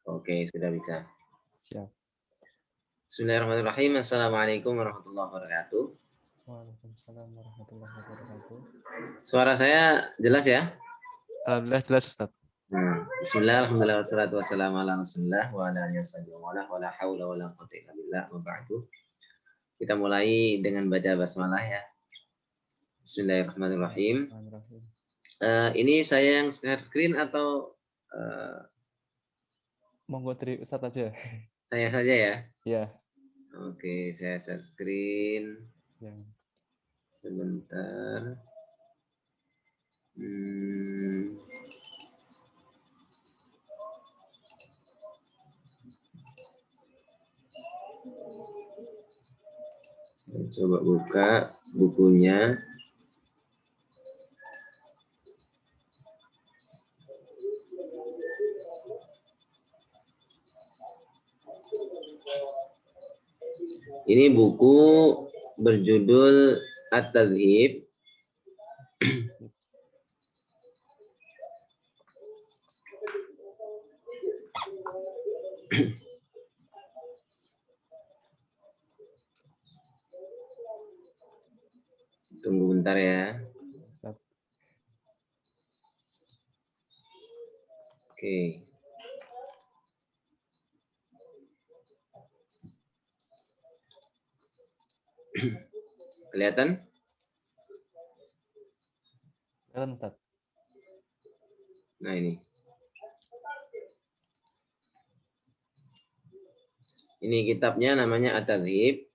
Oke, sudah bisa. Siap. Bismillahirrahmanirrahim. Assalamualaikum warahmatullahi wabarakatuh. Waalaikumsalam warahmatullahi wabarakatuh. Suara saya jelas ya? Alhamdulillah jelas Ustaz. Bismillah, alhamdulillah, wassalatu wassalamu ala rasulillah wa ala alihi wa la hawla wa la quwwata illa billah wa ba'du. Kita mulai dengan baca basmalah ya. Bismillahirrahmanirrahim. Bismillahirrahmanirrahim. Ini saya yang share screen atau Monggo dari Ustaz aja. saya saja ya? Ya. Oke, saya share screen. Ya. Sebentar. Coba buka bukunya. Ini buku berjudul At-Tadhib. Tunggu bentar ya. Ustaz. Oke. Kelihatan? Kelihatan Ustaz. Nah ini. Ini kitabnya namanya At-Tadhib.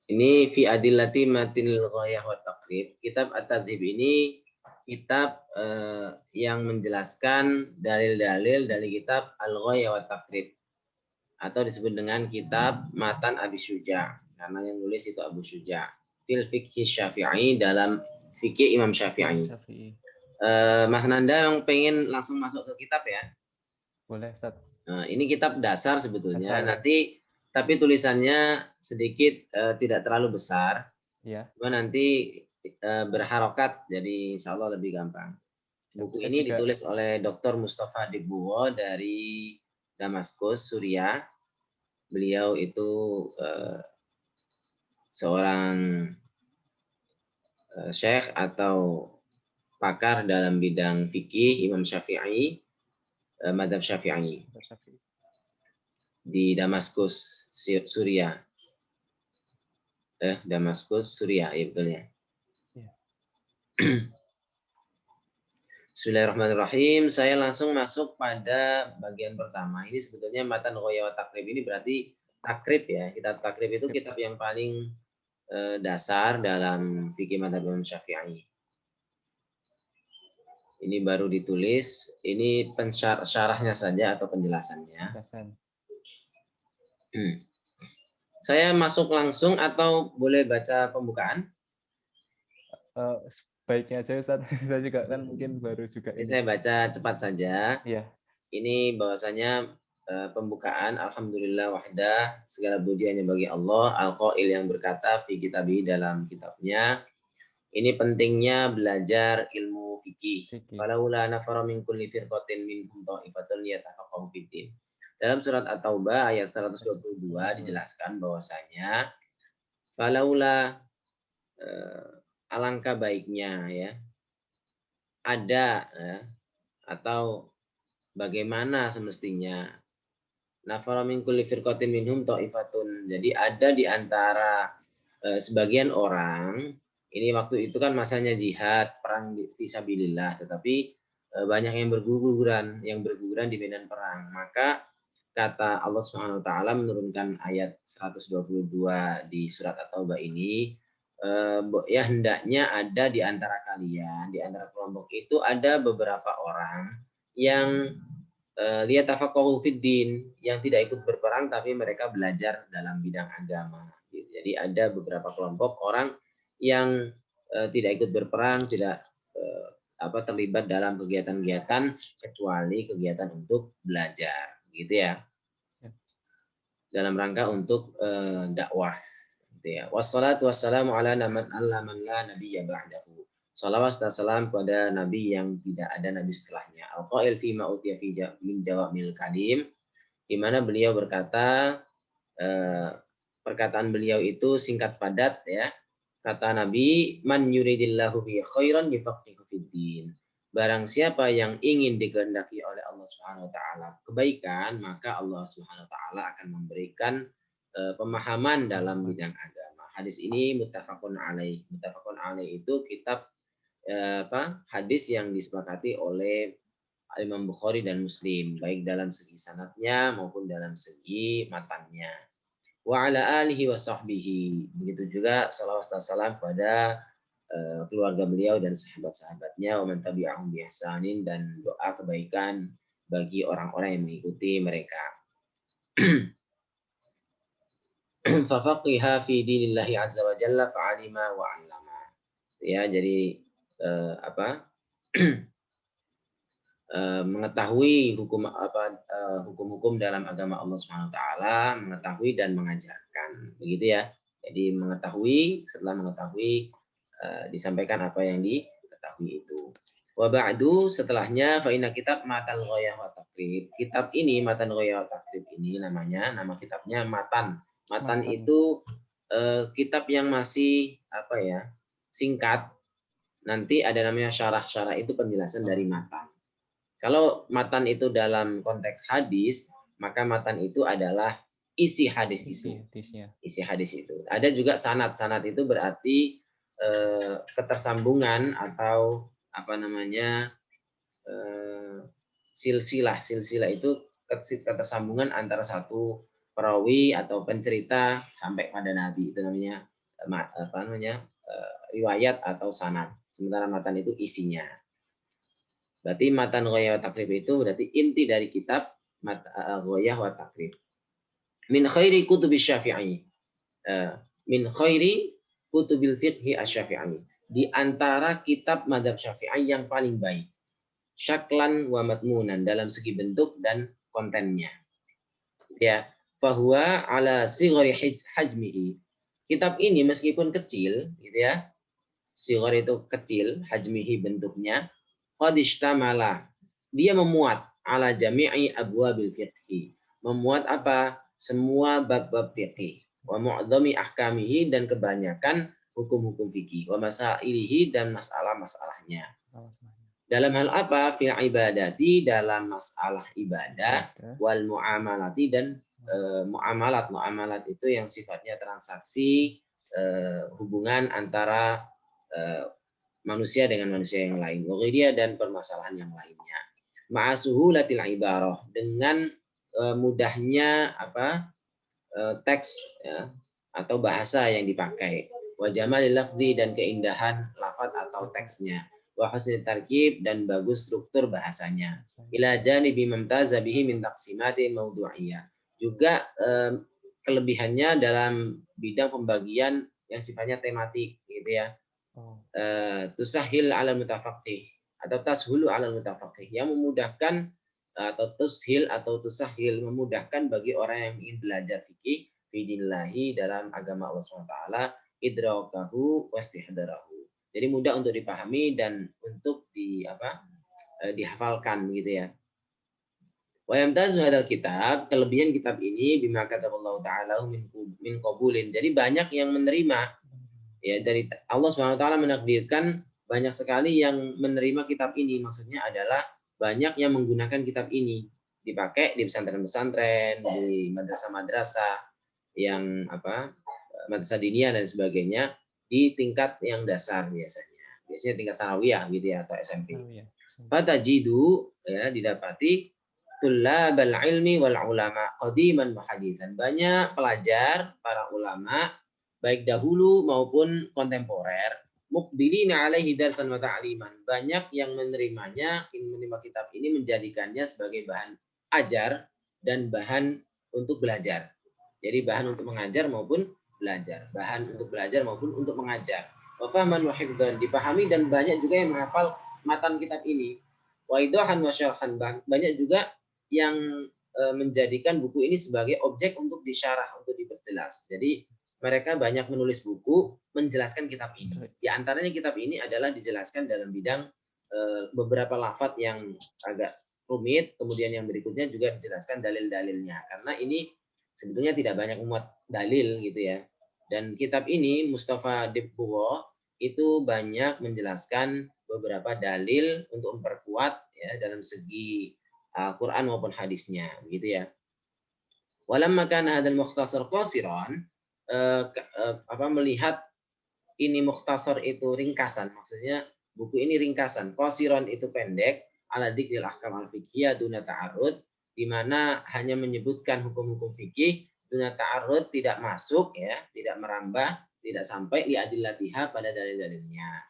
Ini fi adillati matinil ghayah wa taqrib. Kitab At-Tadhib ini kitab yang menjelaskan dalil-dalil dari kitab Al-Ghayah wa Taqrib, atau disebut dengan kitab Matan Abi Syuja, karena yang nulis itu Abu Syuja. Fil fikhi Syafi'i, dalam fikih Imam Syafi'i. Mas Nanda yang pengen langsung masuk ke kitab ya? Boleh Ustaz. Ini kitab dasar sebetulnya. Dasar, ya. Nanti tapi tulisannya sedikit tidak terlalu besar. Iya. Cuma nanti berharokat, jadi insya Allah lebih gampang. Buku ini ditulis oleh Dr. Mustafa Dibuwo dari Damaskus, Suriah. Beliau itu seorang syekh atau pakar dalam bidang fikih Imam Syafi'i, madhab Syafi'i di Damaskus, Suriah. Damaskus, Suriah, ya betul ya. Ya. Bismillahirrahmanirrahim. Saya langsung masuk pada bagian pertama. Ini sebetulnya Matan Ghayah wa Taqrib ini berarti takrib ya. Kitab takrib itu kitab yang paling dasar dalam fikih madhab Imam Syafi'i. Ini baru ditulis. Ini syarahnya saja atau penjelasannya. Saya masuk langsung atau boleh baca pembukaan? Baiknya aja Ustaz. Saya juga kan mungkin baru juga ini. Saya baca cepat saja. Iya. Ini bahwasanya pembukaan, alhamdulillah wahdah, segala puji hanya bagi Allah, al-qail yang berkata fi kitabi, dalam kitabnya, ini pentingnya belajar ilmu fikih. Falaula nafara min kulli firqatin minhum ta'ifatun yatafaqahu fiddin. Dalam surat At-Taubah ayat 122 dijelaskan bahwasanya falaula, alangkah baiknya ya, ada atau bagaimana semestinya, nafara min kulli firqatin minhum ta'ifatun. Jadi ada di antara sebagian orang, ini waktu itu kan masanya jihad, perang fisabilillah, tetapi banyak yang berguguran di medan perang. Maka kata Allah Subhanahu wa taala menurunkan ayat 122 di surat At-Taubah ini, ya hendaknya ada di antara kalian, di antara kelompok itu ada beberapa orang yang liyatafaqahu fiddin, yang tidak ikut berperang tapi mereka belajar dalam bidang agama. Jadi ada beberapa kelompok orang yang tidak ikut berperang, tidak terlibat dalam kegiatan-kegiatan kecuali kegiatan untuk belajar, gitu ya. Dalam rangka untuk dakwah, gitu ya. Wassalatu wassalamu ala man la nabiyya ba'dahu. Salawat dan salam pada nabi yang tidak ada nabi setelahnya. Al-qail fi ma utiya fi min jawamil kalim, di mana beliau berkata, perkataan beliau itu singkat padat ya. Kata Nabi, man yuridillahu bi khairan yufaqihu fiddin. Barang siapa yang ingin dikehendaki oleh Allah Subhanahu wa taala kebaikan, maka Allah Subhanahu wa taala akan memberikan pemahaman dalam bidang agama. Hadis ini muttafaqun alaih. Muttafaqun alaih itu kitab hadis yang disepakati oleh Imam Bukhari dan Muslim, baik dalam segi sanadnya maupun dalam segi matannya. Wa ala alihi wa sahbihi. Begitu juga salawat dan salam pada keluarga beliau dan sahabat-sahabatnya, wa man tabi'ahum bi ihsanin, dan doa kebaikan bagi orang-orang yang mengikuti mereka. Fafaqiha fi dinillahi azza wa jalla fa'alima wa 'allama. Ya, jadi mengetahui hukum-hukum dalam agama Allah Subhanahu wa taala, mengetahui dan mengajarkan. Begitu ya. Jadi mengetahui, setelah mengetahui disampaikan apa yang diketahui itu. Wa ba'du, setelahnya fa inna kitab Matan Ghayah wa Taqrib. Kitab ini Matan Ghayah wa Taqrib ini nama kitabnya Matan. Matan itu kitab yang masih singkat. Nanti ada namanya syarah-syarah, itu penjelasan dari matan. Kalau matan itu dalam konteks hadis, maka matan itu adalah isi hadis itu. Isi hadis itu. Ada juga sanad. Sanad itu berarti ketersambungan atau silsilah. Silsilah itu ketersambungan antara satu perawi atau pencerita sampai pada Nabi. Itu namanya riwayat atau sanad. Sementara matan itu isinya. Berarti matan Ghayah wa Taqrib itu berarti inti dari kitab Ghayah wa Taqrib. Min khairi kutubi Syafi'i. Min khairi kutubil fiqhi asy-Syafi'i. Di antara kitab mazhab Syafi'i yang paling baik. Syaklan wa matmunan, dalam segi bentuk dan kontennya. Ya, fahuwa ala sighari hajmihi. Kitab ini meskipun kecil, gitu ya. Sighar itu kecil, hajmihi bentuknya. Qad ishtamala, dia memuat ala jami'i abwabil fiqhi. Memuat apa? Semua bab-bab fiqih. Wa mu'dhami ahkamihi, dan kebanyakan hukum-hukum fikih. Wa masailihi, dan masalah-masalahnya. Dalam hal apa? Fil ibadati, dalam masalah ibadah. Wal muamalati, dan muamalat. Muamalat itu yang sifatnya transaksi, hubungan antara manusia dengan manusia yang lain. Waghiria, dan permasalahan yang lainnya. Ma'asuhulatil ibarah, dengan mudahnya teks ya, atau bahasa yang dipakai. Wa jamalil lafzi, dan keindahan lafaz atau teksnya. Wa husnul tarkib, dan bagus struktur bahasanya. Ila janibi mamtaza bihi min taqsimati mawdu'iyah. Juga kelebihannya dalam bidang pembagian yang sifatnya tematik, gitu ya. Tusahil ala mutafaqih, atau tashulu ala mutafaqih, yang memudahkan, atau tushil atau tusahil, memudahkan bagi orang yang ingin belajar fikih fidinillahi, dalam agama Allah SWT, idrakahu wastihdarahu. Jadi mudah untuk dipahami dan untuk dihafalkan, gitu ya. Wa yamtazu hadzal kitab, kelebihan kitab ini bima kataballahu ta'ala min qabulin. Jadi banyak yang menerima. Ya, dari Allah SWT menakdirkan banyak sekali yang menerima kitab ini. Maksudnya adalah banyak yang menggunakan kitab ini, dipakai di pesantren-pesantren, di madrasah-madrasah yang madrasah diniyah dan sebagainya, di tingkat yang dasar biasanya tingkat sanawiyah gitu ya, atau SMP. Fatajidu, ya, didapati tullabal ilmi wal ulama qadiman wa haditsan. Banyak pelajar, para ulama baik dahulu maupun kontemporer, muqbilina alaihi darsan wa ta'liman. Banyak yang menerima kitab ini, menjadikannya sebagai bahan ajar dan bahan untuk belajar. Jadi bahan untuk mengajar maupun belajar, bahan untuk belajar maupun untuk mengajar. Wa fahman wa hifdzan, dipahami, dan banyak juga yang menghafal matan kitab ini. Wa idahan wa syarhan, banyak juga yang menjadikan buku ini sebagai objek untuk disyarah, untuk diperjelas. Jadi mereka banyak menulis buku menjelaskan kitab ini. Di antaranya kitab ini adalah dijelaskan dalam bidang beberapa lafadz yang agak rumit, kemudian yang berikutnya juga dijelaskan dalil-dalilnya. Karena ini sebetulnya tidak banyak muat dalil gitu ya. Dan kitab ini Mustafa Dibbuwa itu banyak menjelaskan beberapa dalil untuk memperkuat ya dalam segi Al-Quran maupun hadisnya, gitu ya. Walamma kana hadzal mukhtasar qasiran, melihat ini mukhtasar itu ringkasan, maksudnya buku ini ringkasan, qasiran itu pendek, ala dzikril ahkam al-fiqhiyah duna ta'arud, di mana hanya menyebutkan hukum-hukum fikih duna ta'arud, tidak masuk ya, tidak merambah, tidak sampai li adillatiha pada dalil-dalilnya.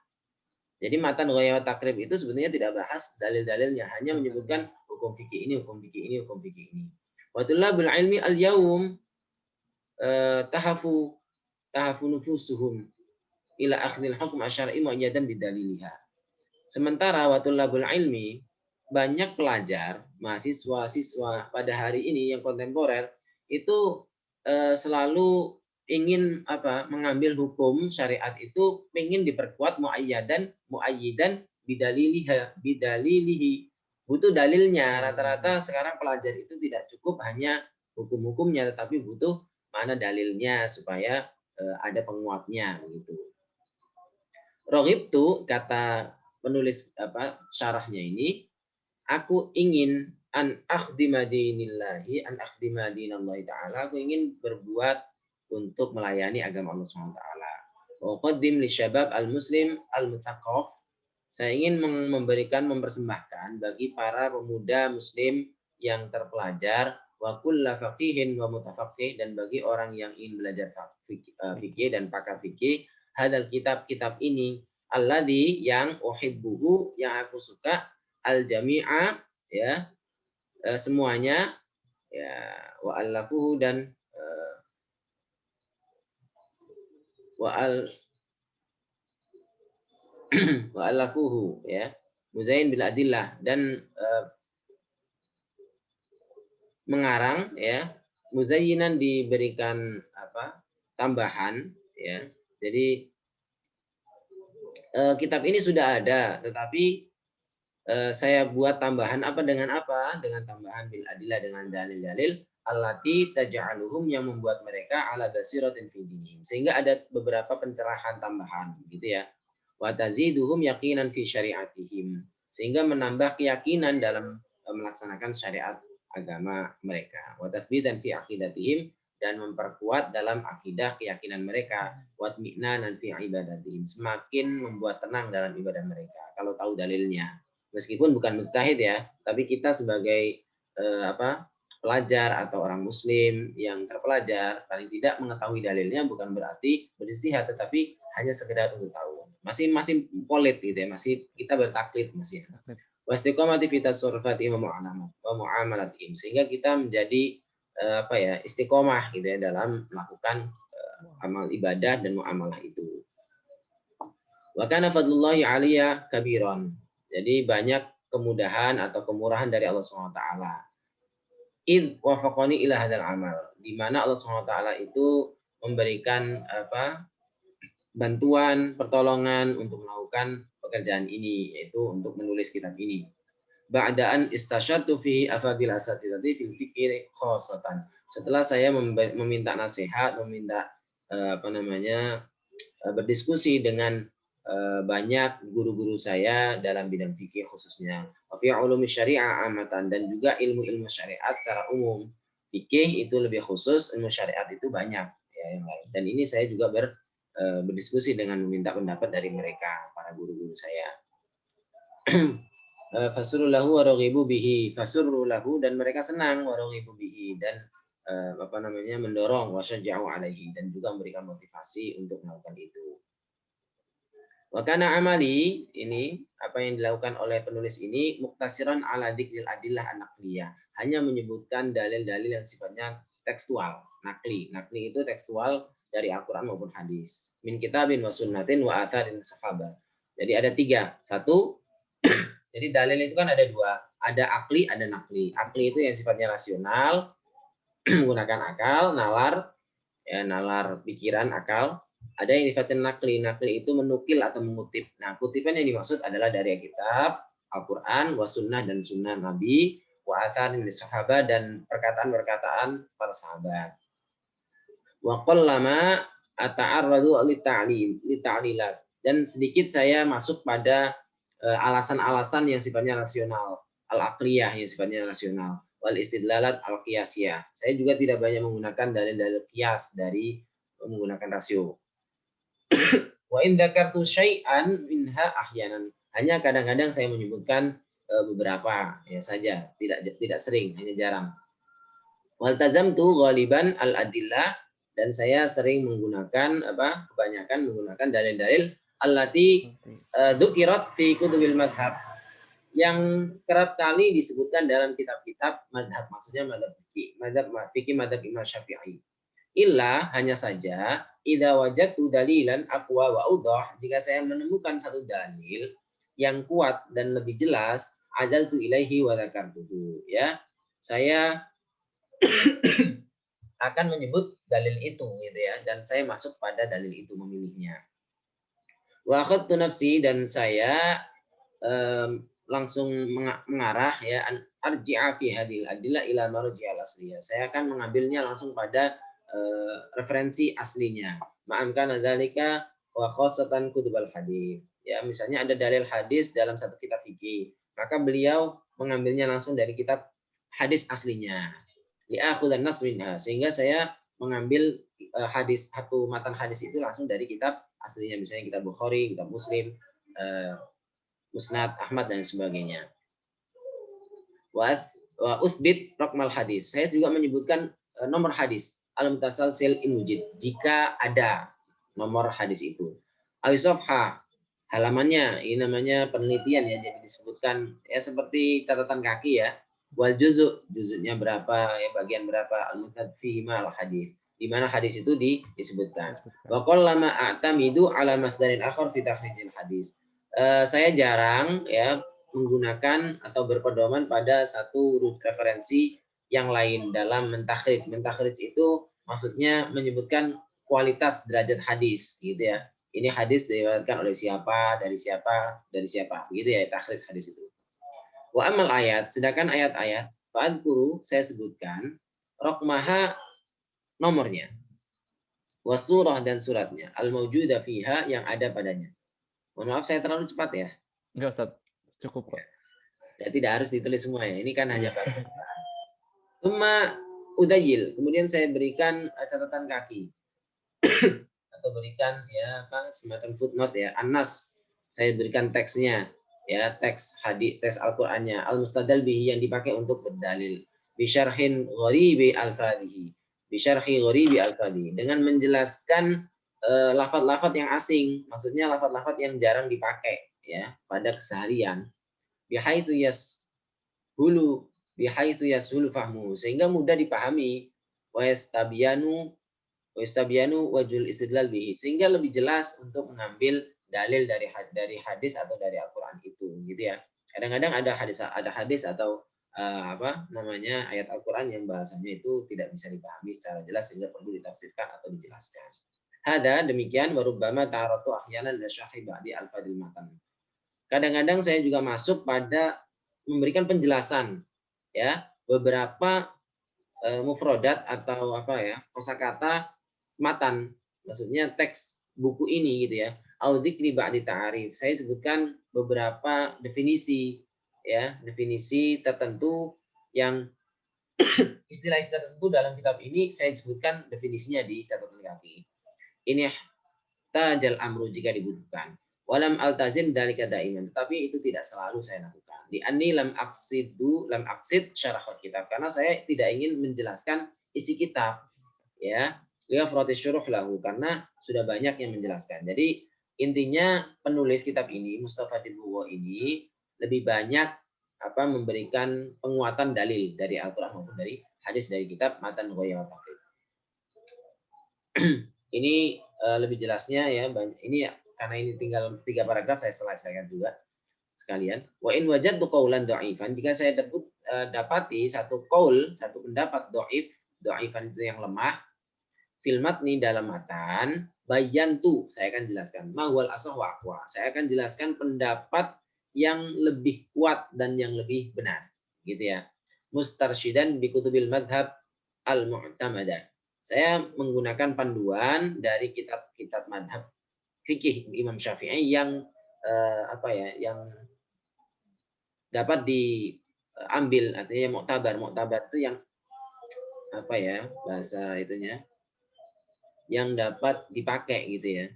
Jadi matan ghaya takrib itu sebenarnya tidak bahas dalil-dalilnya, hanya menyebutkan hukum fikih ini, hukum fikih ini, hukum fikih ini. Wa tullabul ilmi al-yaum tahafu nufusuhum ila akhdil hukm asyar'i mu'ayyadan bidaliliha. Sementara wa tullabul ilmi, banyak pelajar, mahasiswa-siswa pada hari ini yang kontemporer itu selalu ingin mengambil hukum syariat itu ingin diperkuat muayyidan bidalilihi, butuh dalilnya. Rata-rata sekarang pelajar itu tidak cukup hanya hukum-hukumnya, tetapi butuh mana dalilnya supaya ada penguatnya begitu. Roghibtu, kata penulis syarahnya ini, aku ingin an akhdima dinillahi, an akhdima dinallahi ta'ala, aku ingin berbuat untuk melayani agama Allah SWT. Wa qaddim li syabab al-muslim al-mutaqaf, saya ingin mempersembahkan bagi para pemuda muslim yang terpelajar, wa kulla faqihin wa mutafaqih, dan bagi orang yang ingin belajar fikih dan pakar fikih, hadal kitab ini, alladzi yang uhibbuhu, yang aku suka, al-jami'a ya, semuanya ya, wa allafuhu, dan wa allafuhu ya, muzayin bil adillah, dan mengarang ya, muzayyinan diberikan tambahan ya. Jadi kitab ini sudah ada, tetapi saya buat tambahan dengan tambahan bil adillah, dengan dalil-dalil allati taj'aluhum, yang membuat mereka ala basiratin fi dinihim, sehingga ada beberapa pencerahan tambahan gitu ya. Wa taziduhum yaqinan fi syariatihim, sehingga menambah keyakinan dalam melaksanakan syariat agama mereka. Wa tathbitan fi aqidatihim, dan memperkuat dalam akidah keyakinan mereka. Wa tmi'nanan fi ibadatihim, semakin membuat tenang dalam ibadah mereka kalau tahu dalilnya. Meskipun bukan mujtahid ya, tapi kita sebagai pelajar atau orang muslim yang terpelajar, paling tidak mengetahui dalilnya bukan berarti beristihad, tetapi hanya sekedar untuk tahu. Masih polit gitu ya, masih kita bertaklid masih. Wastiqomati fi tasarrufati wa muamalatihim, sehingga kita menjadi istiqomah gitu ya dalam melakukan amal ibadah dan muamalah itu. Wa kana fadlullahi 'aliyya kabiran. Jadi banyak kemudahan atau kemurahan dari Allah SWT. Id wafaqani ila hadzal amal, di mana Allah SWT itu memberikan bantuan, pertolongan untuk melakukan pekerjaan ini, yaitu untuk menulis kitab ini. Ba'daan istasyartu fihi afadil asatidati fil fikri khassatan. Setelah saya meminta nasihat, meminta berdiskusi dengan banyak guru-guru saya dalam bidang fikih khususnya, fi ulumi syariah amatan, dan juga ilmu-ilmu syariat secara umum. Fikih itu lebih khusus, ilmu syariat itu banyak ya yang lain. Dan ini saya juga berdiskusi dengan meminta pendapat dari mereka, para guru-guru saya. Fasurru lahu wa raghibu bihi, fasurru lahu, dan mereka senang, wa raghibu bihi, dan mendorong, wa syaja'u alaihi, dan juga memberikan motivasi untuk melakukan itu. Wa kana amali, ini apa yang dilakukan oleh penulis ini, muktasiran ala dzikril adillah an-naqliyah, hanya menyebutkan dalil-dalil yang sifatnya tekstual, nakli. Nakli itu tekstual dari Al-Qur'an maupun hadis. Min kitabin wa sunnatin wa atharin sahabat. Jadi ada 3. 1, jadi dalil itu kan ada 2, ada akli, ada nakli. Akli itu yang sifatnya rasional, menggunakan akal, nalar, ya, nalar pikiran, akal. Ada yang sifatnya nakli. Nakli itu menukil atau mengutip. Nah, kutipan yang dimaksud adalah dari kitab, Al-Quran, wa sunnah dan sunnah Nabi, wa athar dari sahabat dan perkataan-perkataan para sahabat. Wa qallama ata'arradu li-ta'lilat. Dan sedikit saya masuk pada alasan-alasan yang sifatnya rasional, al-aqliyah yang sifatnya rasional, wal istidlalat al-qiyasiyah. Saya juga tidak banyak menggunakan dalil-dalil qiyas dari menggunakan rasio. Wa in dzakartu syai'an minha ahyanan. Hanya kadang-kadang saya menyebutkan beberapa ya saja, tidak sering, hanya jarang. Wal tazamtu ghaliban al-adillah, dan saya sering menggunakan kebanyakan menggunakan dalil-dalil allati dzukirat fi kutubil madhab, yang kerap kali disebutkan dalam kitab-kitab madhab, maksudnya madhab fikih madhab Imam Syafi'i. Illa, hanya saja, idza wajadtu dalilan aqwa wa udah, jika saya menemukan satu dalil yang kuat dan lebih jelas, adaltu ilaihi wa dzakartuhu, ya. Saya akan menyebut dalil itu gitu ya, dan saya masuk pada dalil itu, memilihnya. Wa akhadtu nafsi, dan saya langsung mengarah ya, arji'a fi hadil adillah ila marji'al asliyah. Saya akan mengambilnya langsung pada referensi aslinya. Ma'amkan dzalika wa khassatan kutubal hadis. Ya, misalnya ada dalil hadis dalam satu kitab fikih, maka beliau mengambilnya langsung dari kitab hadis aslinya. Li'akhudzan nas minha, sehingga saya mengambil hadis, satu matan hadis itu langsung dari kitab aslinya, misalnya kitab Bukhari, kitab Muslim, Musnad Ahmad dan sebagainya. Wa utsbit raqmal hadis. Saya juga menyebutkan nomor hadis al-mutasalsil in wujud, jika ada nomor hadis itu. Awisofha, halamannya, ini namanya penelitian ya, jadi disebutkan ya seperti catatan kaki ya. Wal juzuknya berapa ya, bagian berapa, al-mutad fi al hadis, di mana hadis itu disebutkan. Wa qallama a'tamidu ala masdarin akhar fi takhrijil hadis. Saya jarang ya menggunakan atau berpedoman pada satu referensi yang lain dalam mentakhrij. Mentakhrij itu maksudnya menyebutkan kualitas derajat hadis gitu ya. Ini hadis diriwayatkan oleh siapa, dari siapa, dari siapa, begitu ya, takhrij hadis itu. Wa amal ayat, sedangkan ayat-ayat, fa'adkuru, saya sebutkan, raqmaha, nomornya, wasurah, dan suratnya, al-mawjuda fiha, yang ada padanya. Mohon maaf saya terlalu cepat ya. Enggak, Ustaz. Cukup kok. Ya, tidak harus ditulis semua ya. Ini kan hanya bahan. Cuma udayil, kemudian saya berikan catatan kaki atau berikan ya semacam footnote ya, anas, saya berikan teksnya ya, teks hadis, teks Al-Qur'annya, al-mustadal bihi, yang dipakai untuk berdalil, bisyarhin gharibi al-fadhihi, bisyarhi gharibi al-fadhihi, dengan menjelaskan lafaz-lafaz yang asing, maksudnya lafaz-lafaz yang jarang dipakai ya pada keseharian, bihaitsu yashulu fahmu, sehingga mudah dipahami, wa yastabyanu wajul istidlal bihi, sehingga lebih jelas untuk mengambil dalil dari hadis atau dari Al-Qur'an itu gitu ya. Kadang-kadang ada hadis atau ayat Al-Qur'an yang bahasanya itu tidak bisa dipahami secara jelas, sehingga perlu ditafsirkan atau dijelaskan. Hada, demikian, warubbama ta'aratu ahyanan la syarhi ba'di al-fadil matan. Kadang-kadang saya juga masuk pada memberikan penjelasan ya, beberapa mufrodat atau kosakata matan, maksudnya teks buku ini gitu ya. Audikri ba'di ta'arif, saya sebutkan beberapa definisi ya, definisi tertentu yang istilah-istilah tertentu dalam kitab ini saya sebutkan definisinya di catatan kaki. Ini tajal amru jika dibutuhkan. Walam altazim dalika daiman, tetapi itu tidak selalu saya lakukan. Di anni lam aksid syarah kitab, karena saya tidak ingin menjelaskan isi kitab ya, liafrati syuruh lahu, karena sudah banyak yang menjelaskan. Jadi intinya penulis kitab ini, Mustafa Dibuwo ini, lebih banyak memberikan penguatan dalil dari Al-Qur'an maupun dari hadis, dari kitab Matan Ghaya wa Taqrib. Ini lebih jelasnya ya, ini ya, karena ini tinggal 3 paragraf, saya selesaikan juga sekalian. Wa in wajadtu qaulan dha'ifan, jika saya dapati satu qaul, satu pendapat dhaif, dhaifan itu yang lemah, fil matni dalam matan bayantu, saya akan jelaskan mahwal asah wa aqwa. Saya akan jelaskan pendapat yang lebih kuat dan yang lebih benar, gitu ya. Mustarsyidan bi kutubil madhab al-mu'tamadah. Saya menggunakan panduan dari kitab-kitab madhab fikih Imam Syafi'i yang yang dapat diambil, artinya muktabar itu yang bahasa itunya, yang dapat dipakai gitu ya.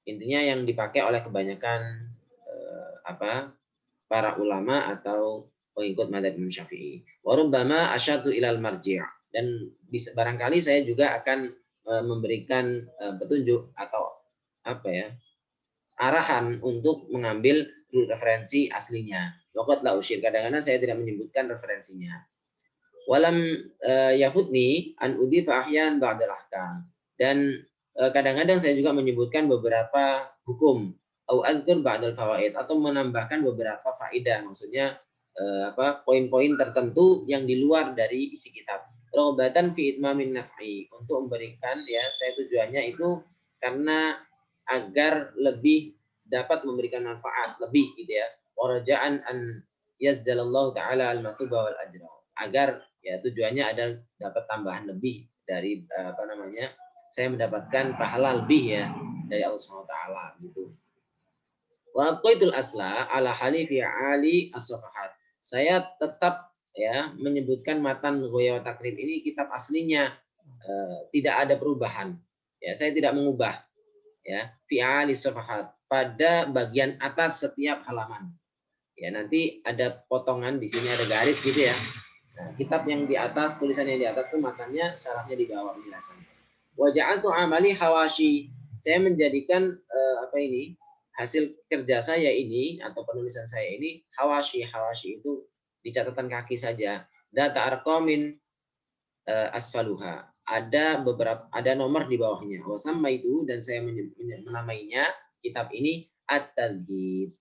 Intinya yang dipakai oleh kebanyakan para ulama atau pengikut madzhab Imam Syafi'i. Wa rubbama asyatu ilal marji', dan barangkali saya juga akan memberikan petunjuk atau arahan untuk mengambil referensi aslinya. Waqat la usyir, kadang-kadang saya tidak menyebutkan referensinya. Walam yafutni an udhifa ahyan ba'dal ahkam. Dan kadang-kadang saya juga menyebutkan beberapa hukum au adkur ba'dal fawaid, atau menambahkan beberapa faidah, maksudnya poin-poin tertentu yang di luar dari isi kitab. Raghbatan fi itmamin naf'i, untuk memberikan, ya, saya tujuannya itu karena agar lebih dapat memberikan manfaat lebih gitu ya. Waraja'an an yazdalallahu ta'ala al-mathuba wal ajra, agar ya tujuannya adalah dapat tambahan lebih dari saya mendapatkan pahala lebih ya dari Allah Subhanahu wa taala gitu. Wa abqaitul asla ala halifi ali as-safahat. Saya tetap ya menyebutkan matan Ghoya wa Takrib ini kitab aslinya, tidak ada perubahan. Ya, saya tidak mengubah ya fi ali safahat, pada bagian atas setiap halaman. Ya, nanti ada potongan di sini, ada garis gitu ya. Nah, kitab yang di atas, tulisan yang di atas itu matanya, syarahnya di bawah penjelasannya. Wa ja'altu amali hawashi. Saya menjadikan hasil kerja saya ini atau penulisan saya ini hawashi. Hawashi itu di catatan kaki saja. Data arqamin asfaluha. Ada nomor di bawahnya. Wa samaitu, dan saya menamainya kitab ini at-tadhib.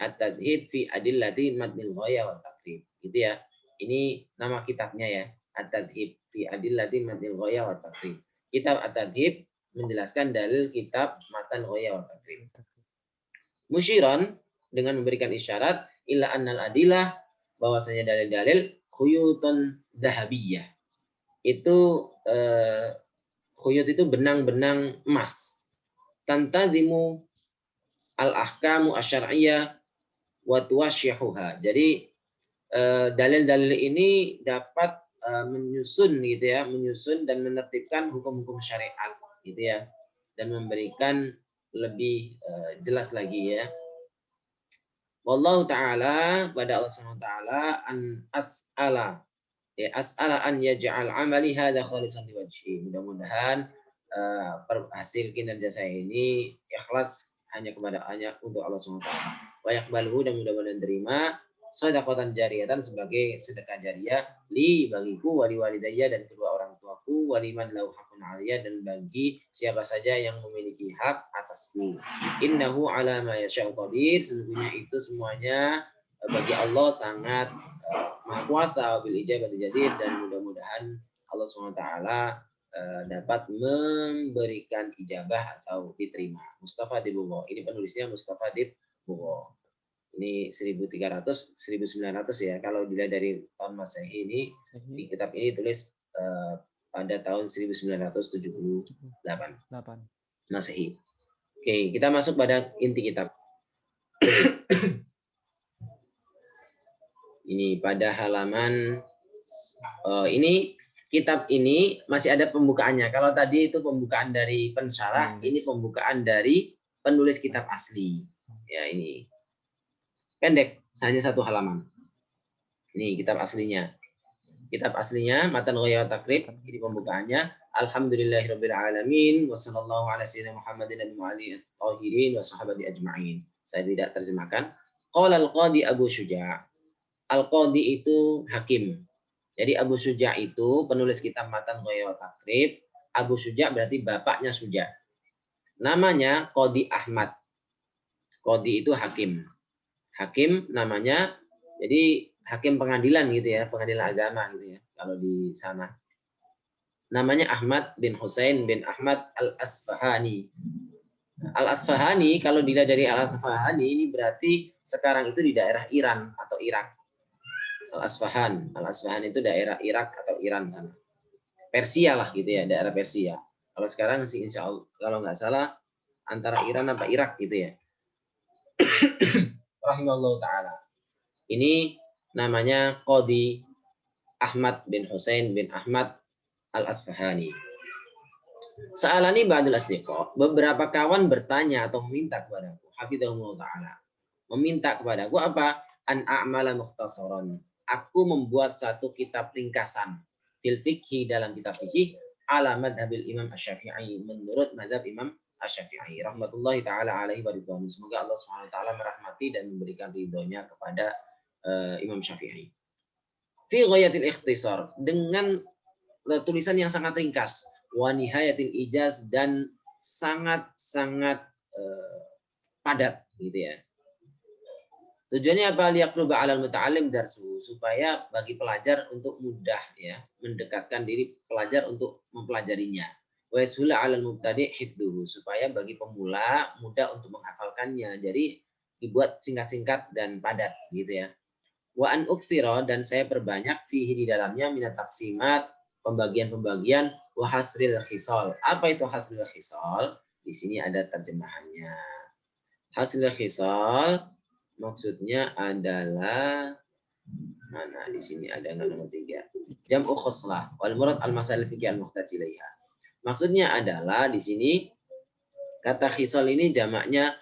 At-tadhib fi adillati matnil ghaya wa takrib. Gitu ya. Ini nama kitabnya ya, At-Tadhib fi Adillati Matnil Ghaya wa Takrib. Kitab At-Tadhib menjelaskan dalil kitab Matan Ghaya wa Takrib. Musyiran, dengan memberikan isyarat, illa annal adillah, bahwasanya dalil-dalil khuyutun dahabiyah. Itu khuyut itu benang-benang emas. Tantazimu al-ahkamu asyariyah wa tuwasyihuha. Jadi dalil-dalil ini dapat menyusun gitu ya, menyusun dan menertibkan hukum-hukum syariat gitu ya, dan memberikan lebih jelas lagi ya. Wallahu taala, pada Allah Subhanahu wa taala, an as'ala an yaj'al amali hadza khalisan liwajhi. Mudah-mudahan hasil kinerja saya ini ikhlas hanya untuk Allah Subhanahu wa taala. Wa yaqbaluhu, dan mudah-mudahan terima sedekatan jariyatan, sebagai sedekah jariyah li, bagiku, wali walidayya, dan kedua orang tuaku, waliman lahu hakun aliyah, dan bagi siapa saja yang memiliki hak atasku. Innahu ala ma yasha'u qadir, sesungguhnya itu semuanya bagi Allah sangat maha kuasa, bil ijabati jadir, dan mudah-mudahan Allah SWT dapat memberikan ijabah atau diterima. Mustafa Dibugho, ini penulisnya Mustafa Dibugho. Ini 1300, 1900 ya. Kalau dilihat dari tahun Masehi ini, di kitab ini tulis pada tahun 1978 Masehi. Oke, kita masuk pada inti kitab. Ini pada halaman ini, kitab ini masih ada pembukaannya. Kalau tadi itu pembukaan dari pensyarah, ini pembukaan dari penulis kitab asli. Ya, ini pendek, hanya 1 halaman. Ini kitab aslinya. Kitab aslinya Matan Ghaya wa Takrib, ini pembukaannya. Alhamdulillahirabbil alamin, wassallallahu ala sayyidina Muhammadin wa alihi tahirin wa sahabati ajma'in. Saya tidak terjemahkan. Qala al-Qadi Abu Syuja'. Al-Qadi itu hakim. Jadi Abu Syuja' itu penulis kitab Matan Ghaya wa Takrib. Abu Syuja' berarti bapaknya Syuja'. Namanya Qadi Ahmad. Qadi itu hakim. Hakim namanya, jadi hakim pengadilan gitu ya, pengadilan agama gitu ya, kalau di sana. namanya Ahmad bin Husain bin Ahmad Al-Asfahani. Al-Asfahani, kalau dilihat dari Al-Asfahani, ini berarti sekarang itu di daerah Iran atau Irak. Al-Asfahan. Al-Asfahan itu daerah Irak atau Iran. Persia lah gitu ya, daerah Persia. Kalau sekarang sih insya Allah, kalau nggak salah, antara Iran apa Irak gitu ya. Rahimahullah ta'ala. Ini namanya Qadi Ahmad bin Husain bin Ahmad Al-Asfahani. Sa'alani ba'dul asdiqa, beberapa kawan bertanya atau meminta kepadaku, hafizahumullah ta'ala. Meminta kepadaku apa? An a'mala mukhtasaran. Aku membuat satu kitab ringkasan fil fikhi, dalam kitab fikih ala madhabil Imam Asy-Syafi'i, menurut madhab Imam Asy-Syafi'i rahmatullahi taala alaihi wa ridwan. Semoga Allah Subhanahu wa taala merahmati dan memberikan ridhonya kepada Imam Syafi'i. Fi ghayatil ikhtisar, dengan tulisan yang sangat ringkas, wa nihayatil ijaz, dan sangat-sangat padat gitu ya. Tujuannya apa? Liyaqruba 'alal muta'allim darsu, supaya bagi pelajar untuk mudah ya mendekatkan diri pelajar untuk mempelajarinya. Wa yashula 'alal mubtadi' hifdzuhu, supaya bagi pemula mudah untuk menghafalkannya. Jadi dibuat singkat-singkat dan padat gitu ya. Wa an uktsira, dan saya perbanyak fihi, di dalamnya, minat taksimat, pembagian-pembagian, wa hasril khisal. Apa itu hasril khisal? Di sini ada terjemahannya. Hasril khisal maksudnya adalah, mana di sini ada nomor 3. Jam'u khoslah wal murad al masail fikih al muhtaj ilaiha. Maksudnya adalah di sini kata khisal ini jamaknya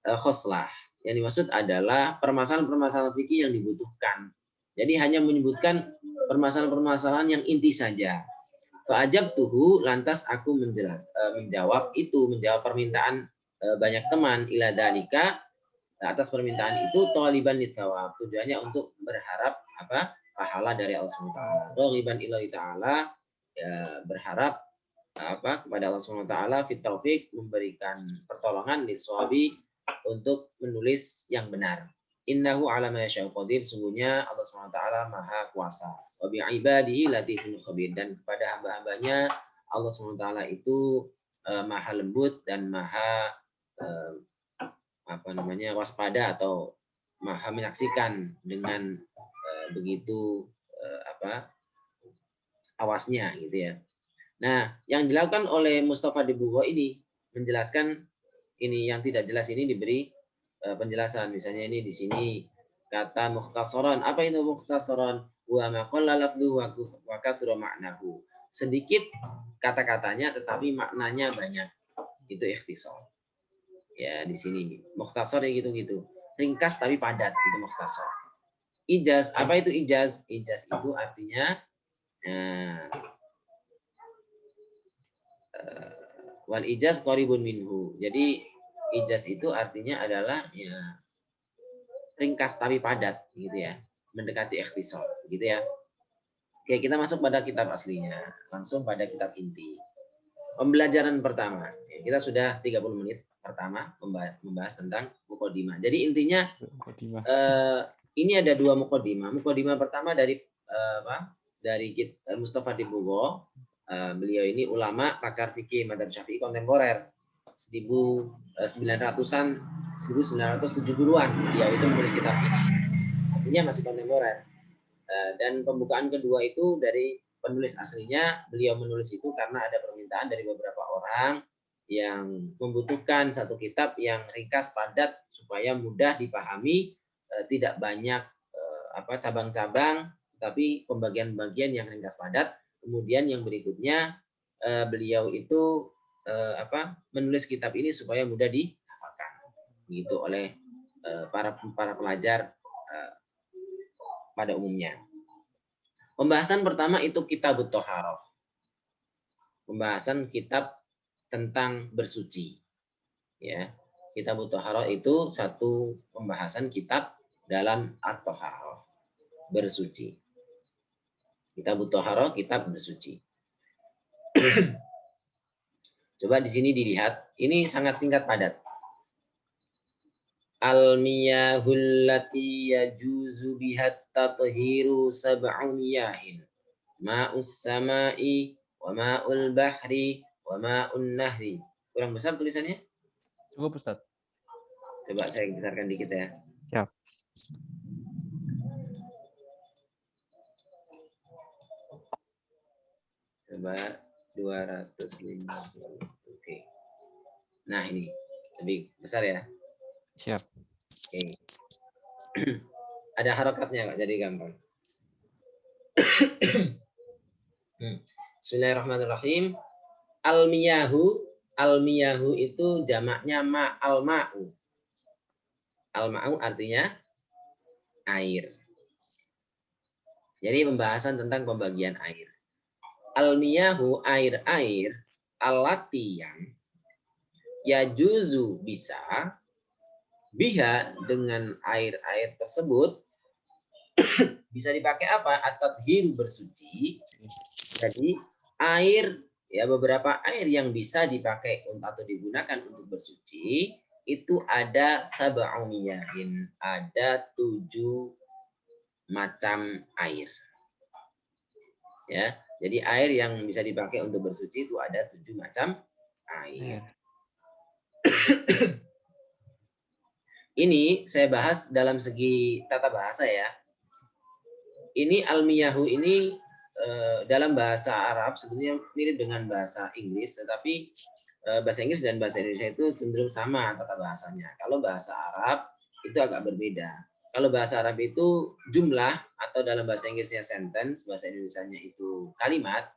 khoslah. Yang dimaksud adalah permasalahan-permasalahan fikih yang dibutuhkan. Jadi hanya menyebutkan permasalahan-permasalahan yang inti saja. Fa'ajabtuhu, lantas aku menjawab permintaan banyak teman, ila dalika, atas permintaan itu, thaliban litsawab, tujuannya untuk berharap apa? Pahala dari Allah Subhanahu wa taala. Raghiban ilahi taala, ya, berharap apa kepada Allah Subhanahu wa taala, fit taufik, memberikan pertolongan liswabi, untuk menulis yang benar. Innahu ala ma yasha'u qadir, sungguhnya Allah Subhanahu wa taala Maha kuasa. Wa bi ibadihi latifun khabir, dan kepada hamba-hambanya Allah Subhanahu wa taala itu Maha lembut dan Maha waspada, atau Maha menyaksikan dengan begitu awasnya gitu ya. Nah, yang dilakukan oleh Mustafa Dibugho ini menjelaskan ini yang tidak jelas, ini diberi penjelasan. Misalnya ini di sini kata mukhtasaran. Apa itu mukhtasaran? Wa ma qalla lafdhu wa kathura ma'nahu. Sedikit kata-katanya tetapi maknanya banyak. Itu ikhtisar. Ya, di sini mukhtasar ya gitu-gitu. Ringkas tapi padat, itu mukhtasar. Ijaz, apa itu ijaz? Ijaz itu artinya wal ijaz qaribun minhu. Jadi ijaz itu artinya adalah ya ringkas tapi padat gitu ya, mendekati ikhtisar gitu ya. Oke, kita masuk pada kitab aslinya, langsung pada kitab inti. Pembelajaran pertama. Kita sudah 30 menit pertama membahas tentang muqaddimah. Jadi intinya ini ada 2 muqaddimah. Muqaddimah pertama dari dari Mustafa Dibugho. Beliau ini ulama pakar fikih madzhab Syafi'i kontemporer. 1900-an, 1970-an dia itu menulis kitab ini. Artinya masih kontemporer. Dan pembukaan kedua itu dari penulis aslinya. Beliau menulis itu karena ada permintaan dari beberapa orang yang membutuhkan satu kitab yang ringkas padat supaya mudah dipahami, tidak banyak cabang-cabang, tapi pembagian-pembagian yang ringkas padat. Kemudian yang berikutnya beliau itu menulis kitab ini supaya mudah dihafalkan gitu oleh para pelajar pada umumnya. Pembahasan pertama itu kitab Thaharah. Pembahasan kitab tentang bersuci. Ya, kitab Thaharah itu satu pembahasan kitab dalam At-Thaharah, bersuci. Kitab Thaharah, kitab bersuci. Coba di sini dilihat, ini sangat singkat padat. Al-miyahul lati yajuzu bihat tathiru sab'u miyahin. Ma'us sama'i wa ma'ul bahri, wa ma'un nahri. Kurang besar tulisannya? Cukup Ustaz. Coba saya besarkan dikit ya. Siap. Coba 250. Oke. Nah, ini lebih besar ya. Siap. Oke. Ada harokatnya Kak, jadi gampang. Bismillahirrahmanirrahim. Al-miyahu itu jamaknya al-ma'u. Al-ma'u artinya air. Jadi pembahasan tentang pembagian air. Al-miyahu air-air allati yang yajuzu bisa biha dengan air-air tersebut bisa dipakai apa? At-tadhiru bersuci. Jadi air ya beberapa air yang bisa dipakai atau digunakan untuk bersuci itu ada sab'u miyahin, ada 7 macam air. Ya, jadi air yang bisa dipakai untuk bersuci itu ada 7 macam air. Ini saya bahas dalam segi tata bahasa ya. Ini al-miyahu ini dalam bahasa Arab sebenarnya mirip dengan bahasa Inggris, tetapi bahasa Inggris dan bahasa Indonesia itu cenderung sama tata bahasanya. Kalau bahasa Arab itu agak berbeda. Kalau bahasa Arab itu jumlah atau dalam bahasa Inggrisnya sentence, bahasa Indonesianya itu kalimat,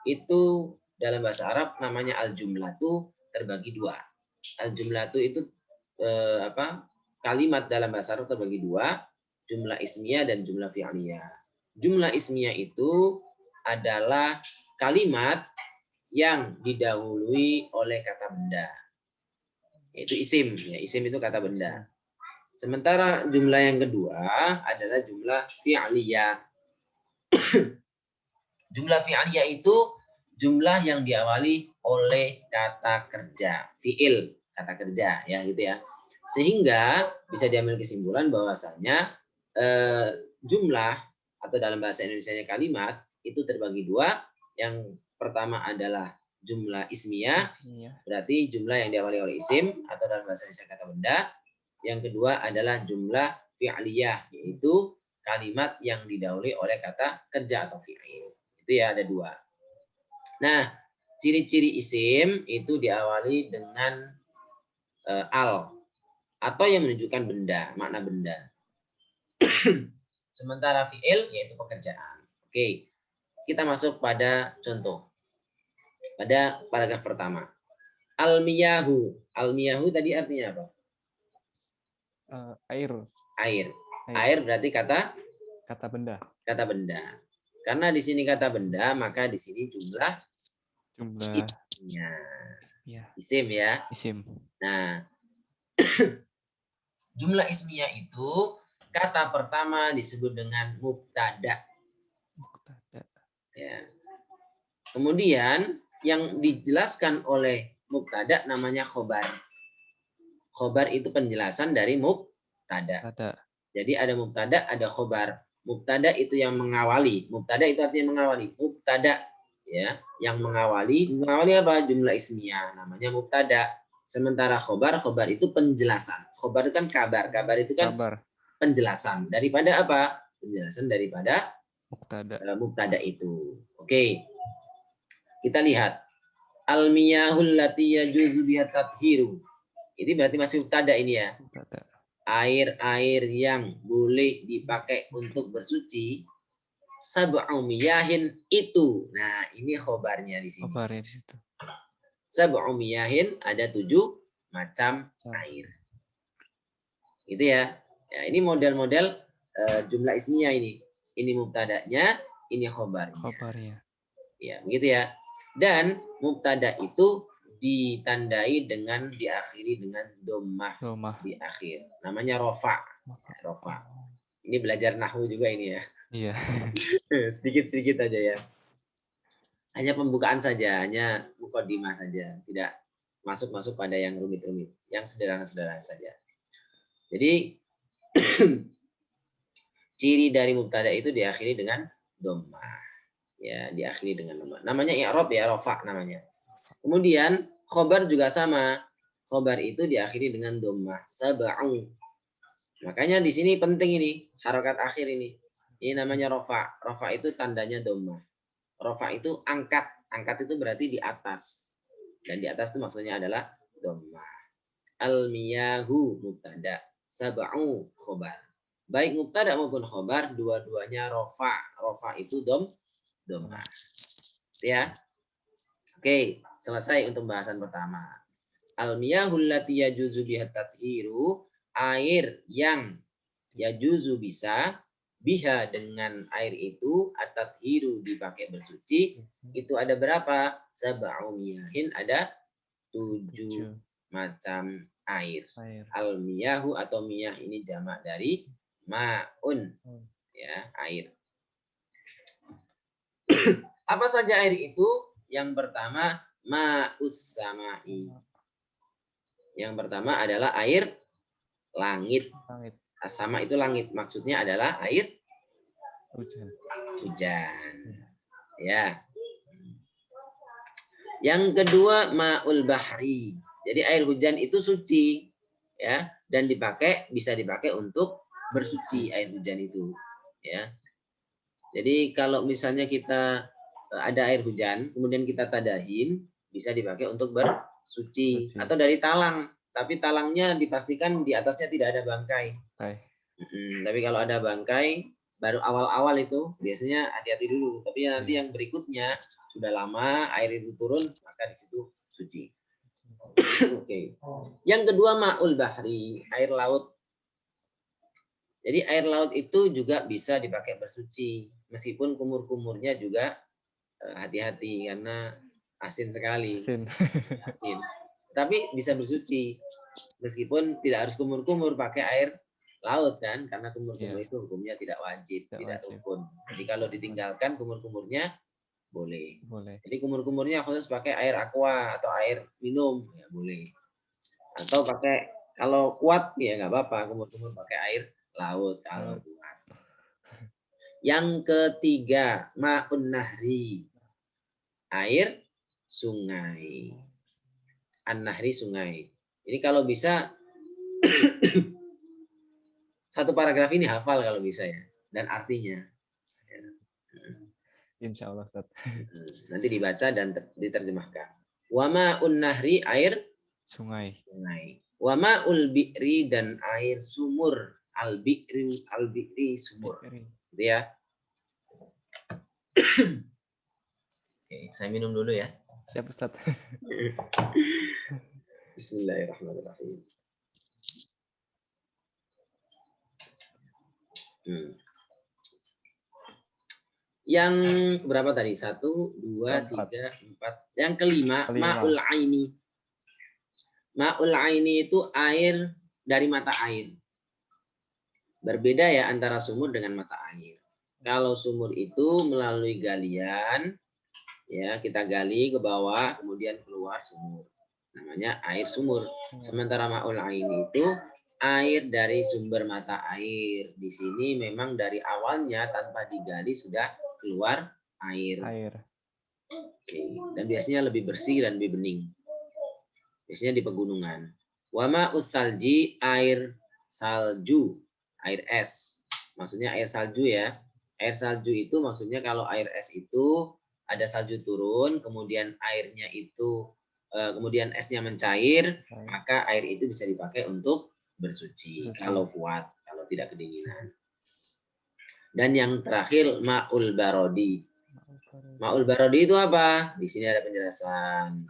itu dalam bahasa Arab namanya al-jumlatu terbagi 2. Al-jumlatu itu kalimat dalam bahasa Arab terbagi 2, jumlah ismiyah dan jumlah fi'liyah. Jumlah ismiyah itu adalah kalimat yang didahului oleh kata benda. Yaitu isim. Ya, isim itu kata benda. Sementara jumlah yang kedua adalah jumlah fi'liyah. Jumlah fi'liyah itu jumlah yang diawali oleh kata kerja. Fi'il, kata kerja. Ya, gitu ya. Sehingga bisa diambil kesimpulan bahwasanya jumlah atau dalam bahasa Indonesianya kalimat itu terbagi 2. Yang pertama adalah jumlah ismiyah, berarti jumlah yang diawali oleh isim atau dalam bahasa Indonesia kata benda. Yang kedua adalah jumlah fi'liyah, yaitu kalimat yang didahului oleh kata kerja atau fi'il. Itu ya ada 2. Nah, ciri-ciri isim itu diawali dengan al atau yang menunjukkan benda, makna benda. Sementara fi'il yaitu pekerjaan. Oke, kita masuk pada contoh. Pada paragraf pertama. Al-miyahu. Al-miyahu tadi artinya apa? Air. Air berarti kata benda. Kata benda. Karena di sini kata benda, maka di sini jumlah isimnya. Isim ya. Isim. Nah, jumlah ismiyah itu kata pertama disebut dengan mubtada. Ya. Kemudian yang dijelaskan oleh mubtada namanya khobar. Khobar itu penjelasan dari mubtada. Jadi ada mubtada, ada khobar. Mubtada itu yang mengawali. Mubtada itu artinya mengawali. Mubtada ya, yang mengawali. Mengawali apa? Jumlah ismiyah. Namanya mubtada. Sementara khobar itu penjelasan. Khobar itu kan kabar. Kabar itu kan penjelasan. Daripada apa? Penjelasan daripada mubtada itu. Oke. Kita lihat. Al-miyahul lati yajuzu biha tathiru. Ini berarti masih mubtada ini ya. Air-air yang boleh dipakai untuk bersuci. Sab'u miyahin itu. Nah, ini khobarnya di sini. Khobarnya di situ. Sab'u miyahin ada 7 macam air. Gitu ya. Ya, ini model-model jumlah ismiyah ini. Ini mubtadanya, ini khobarnya. Ya, begitu ya. Dan mubtada itu ditandai dengan diakhiri dengan dhammah di akhir. Namanya rofa. Rofa. Ini belajar nahwu juga ini ya. Iya. Sedikit-sedikit aja ya. Hanya pembukaan saja, hanya mukadimah saja, tidak masuk pada yang rumit-rumit, yang sederhana-sederhana saja. Jadi ciri dari mubtada itu diakhiri dengan dhammah. Ya, diakhiri dengan dhamma. Namanya i'rab ya, rafa namanya. Kemudian khobar juga sama. Khobar itu diakhiri dengan dhammah. Sab'u. Makanya di sini penting ini, harokat akhir ini. Ini namanya rafa. Rafa itu tandanya dhammah. Rafa itu angkat. Angkat itu berarti di atas. Dan di atas itu maksudnya adalah dhammah. Al-miyahu mubtada. Sab'u khobar. Baik mubtada maupun khobar, dua-duanya rafa. Rafa itu dhammah. Ya. Oke, selesai untuk bahasan pertama. Al-miyahul lati yajuzu biha tathiru, air yang yajuzu bisa biha dengan air itu at-tathiru dipakai bersuci, itu ada berapa? Sab'u miyahin, ada 7 macam air. Al-miyahu atau miyah ini jamak dari ma'un, ya, air. Apa saja air itu? Yang pertama ma'us sama'i. Yang pertama adalah air langit. As-sama itu langit. Maksudnya adalah air hujan. Ya. Yang kedua ma'ul bahri. Jadi air hujan itu suci, ya, dan bisa dipakai untuk bersuci air hujan itu, ya. Jadi kalau misalnya kita ada air hujan, kemudian kita tadahin, bisa dipakai untuk bersuci. Atau dari talang, tapi talangnya dipastikan di atasnya tidak ada bangkai. Tapi kalau ada bangkai, baru awal-awal itu biasanya hati-hati dulu. Tapi nanti yang berikutnya sudah lama air itu turun, maka di situ suci. Oke. Yang kedua ma'ul bahri, air laut. Jadi air laut itu juga bisa dipakai bersuci, meskipun kumur-kumurnya juga hati-hati karena asin sekali. Asin. Tapi bisa bersuci. Meskipun tidak harus kumur-kumur pakai air laut kan, karena kumur-kumur itu hukumnya tidak wajib, tidak rukun. Jadi kalau ditinggalkan kumur-kumurnya boleh. Jadi kumur-kumurnya khusus pakai air aqua atau air minum ya boleh. Atau pakai kalau kuat ya nggak apa-apa, kumur-kumur pakai air laut kalau kuat. Yang ketiga ma'un nahri. Air sungai. An-nahri sungai. Ini kalau bisa satu paragraf ini hafal kalau bisa ya. Dan artinya. Insya Allah Ustaz. Nanti dibaca dan diterjemahkan. Wa ma'un nahri, air sungai. Wa ma'ul bi'ri, dan air sumur. Al-bi'ri sumur. Gitu ya. Oke, saya minum dulu ya. Siap Ustaz. Bismillahirrahmanirrahim. Yang berapa tadi? 1, 2, 3, 4. Yang kelima. Ma'ul aini. Ma'ul aini itu air dari mata air. Berbeda ya antara sumur dengan mata air. Kalau sumur itu melalui galian, ya kita gali ke bawah, kemudian keluar sumur. Namanya air sumur. Sementara ma'ul aini itu air dari sumber mata air. Di sini memang dari awalnya tanpa digali sudah keluar air. Oke. Dan biasanya lebih bersih dan lebih bening. Biasanya di pegunungan. Wa ma'us salji, air salju, air es. Maksudnya air salju ya. Air salju itu maksudnya kalau air es itu ada salju turun, kemudian airnya itu kemudian esnya mencair, maka air itu bisa dipakai untuk bersuci kalau kuat, kalau tidak kedinginan. Dan yang terakhir ma'ul barodi. Ma'ul barodi itu apa? Di sini ada penjelasan.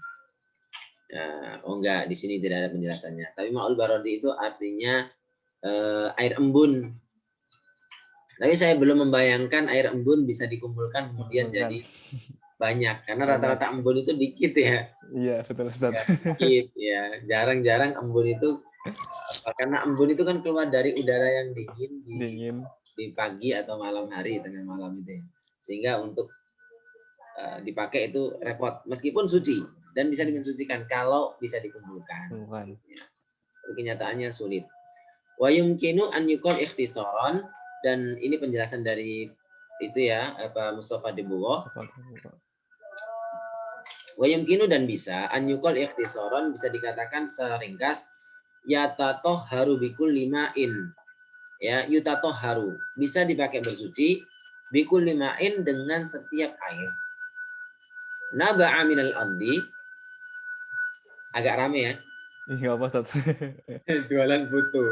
Oh enggak, di sini tidak ada penjelasannya. Tapi ma'ul barodi itu artinya air embun. Tapi saya belum membayangkan air embun bisa dikumpulkan kemudian jadi banyak, karena rata-rata embun itu dikit ya. Iya, betul Ustaz. Dikit ya, jarang-jarang embun itu, karena embun itu kan keluar dari udara yang dingin di pagi atau malam hari, tengah malam itu ya. Sehingga untuk dipakai itu repot, meskipun suci dan bisa dimensucikan kalau bisa dikumpulkan. Ya. Kenyataannya sulit. Wa yumkinu an yuqal ikhtisaran, dan ini penjelasan dari itu ya apa Mustafa Debuwo. Astagfirullah. Wa yumkinu dan bisa an yuqal ikhtisaran bisa dikatakan seringkas yatatoharu bikul limain. Ya, yutatoharu bisa dipakai bersuci bikul limain dengan setiap air. Naba'a minal ardi agak rame ya. Iya apa Ustaz? Jualan foto.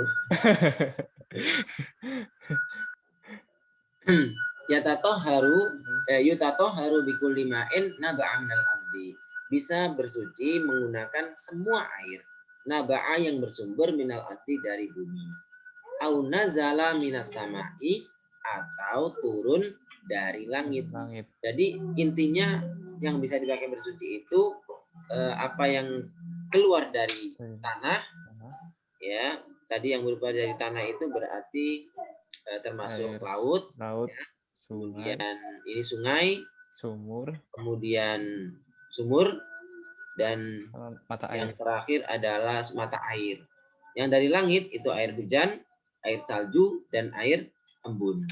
Yutatoharu bikul limain naba'a minal ardi. Bisa bersuci menggunakan semua air. Naba'a yang bersumber minal ardi dari bumi. Au nazala minas sama'i atau turun dari langit. Jadi intinya yang bisa dipakai bersuci itu apa yang keluar dari tanah, ya. Tadi yang berupa dari tanah itu berarti termasuk laut, ya. Kemudian ini sungai, kemudian sumur, dan mata yang air. terakhir adalah mata air. Yang dari langit itu air hujan, air salju, dan air embun.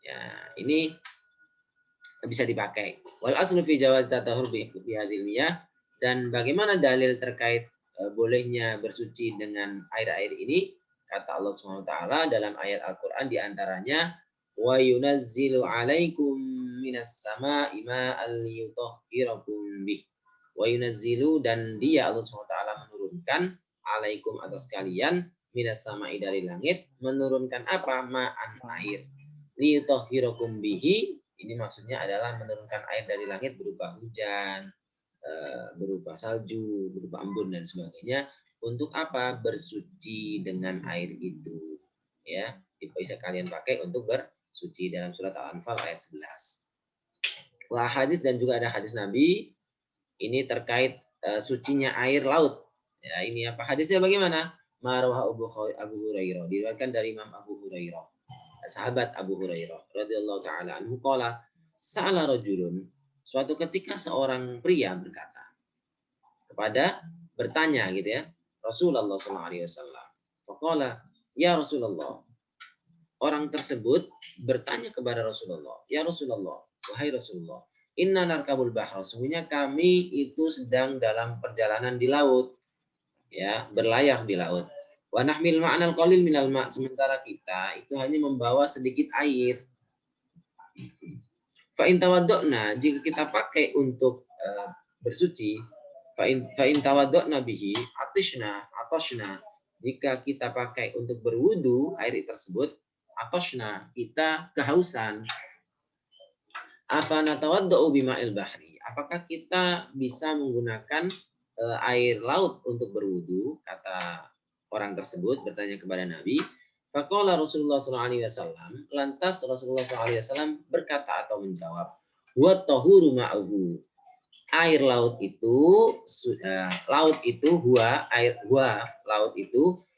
Ya, ini bisa dipakai. Wal aslu fi jawaz tatahhur bi hadhil miyah, dan bagaimana dalil terkait bolehnya bersuci dengan air-air ini? Kata Allah Subhanahu wa taala dalam ayat Al-Qur'an di antaranya wa yunazzilu 'alaikum minas sama'i ma'an liyutahhirakum bih. Wa yunazzilu dan dia Allah Subhanahu wa taala menurunkan 'alaikum atas kalian minas sama'i dari langit, menurunkan apa? Ma'an air. Liyutahhirakum bihi, ini maksudnya adalah menurunkan air dari langit berupa hujan, berupa salju, berupa embun dan sebagainya. Untuk apa? Bersuci dengan air itu. Ya, bisa kalian pakai untuk bersuci dalam surat Al-Anfal ayat 11. Wah, hadis dan juga ada hadis Nabi ini terkait sucinya air laut. Ya, ini apa hadisnya bagaimana? Marwah Abu Hurairah, diriwayatkan dari Imam Abu Hurairah. Sahabat Abu Hurairah radhiyallahu taala anhu qala sa'ala rajulun, suatu ketika seorang pria berkata kepada bertanya gitu ya Rasulullah sallallahu alaihi wasallam. Faqala ya Rasulullah. Orang tersebut bertanya kepada Rasulullah, ya Rasulullah, wahai Rasulullah, inna narkabul bahra, sesungguhnya kami itu sedang dalam perjalanan di laut, ya, berlayar di laut. Wa nahmil ma'anal qalil minal ma', sementara kita itu hanya membawa sedikit air. Fa in tawaddu'na, jika kita pakai untuk bersuci, fa in tawaddu'na bihi atashna, jika kita pakai untuk berwudu air tersebut, atashna, kita kehausan. Afana tawaddu'u bima'il bahri, apakah kita bisa menggunakan air laut untuk berwudu? Kata orang tersebut bertanya kepada Nabi. Faqala Rasulullah SAW, lantas Rasulullah SAW berkata atau menjawab, wa tahuru ma'uhu, air laut itu laut itu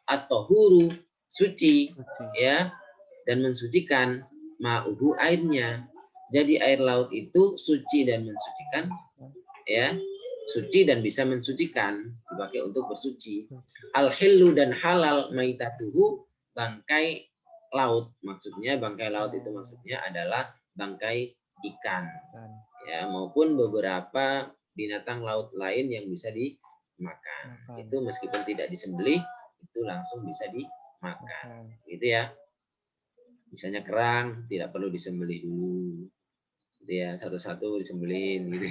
atau huru suci, ya, dan mensucikan, ma'uhu airnya. Jadi air laut itu suci dan mensucikan, ya, suci dan bisa mensucikan, dipakai untuk bersuci. Al-hillu dan halal maitatuhu, bangkai laut, maksudnya bangkai laut itu maksudnya adalah bangkai ikan, ya, maupun beberapa binatang laut lain yang bisa dimakan. Itu meskipun tidak disembelih, itu langsung bisa dimakan, gitu ya. Misalnya kerang tidak perlu disembelih dulu, gitu ya, satu-satu disembelih, gitu.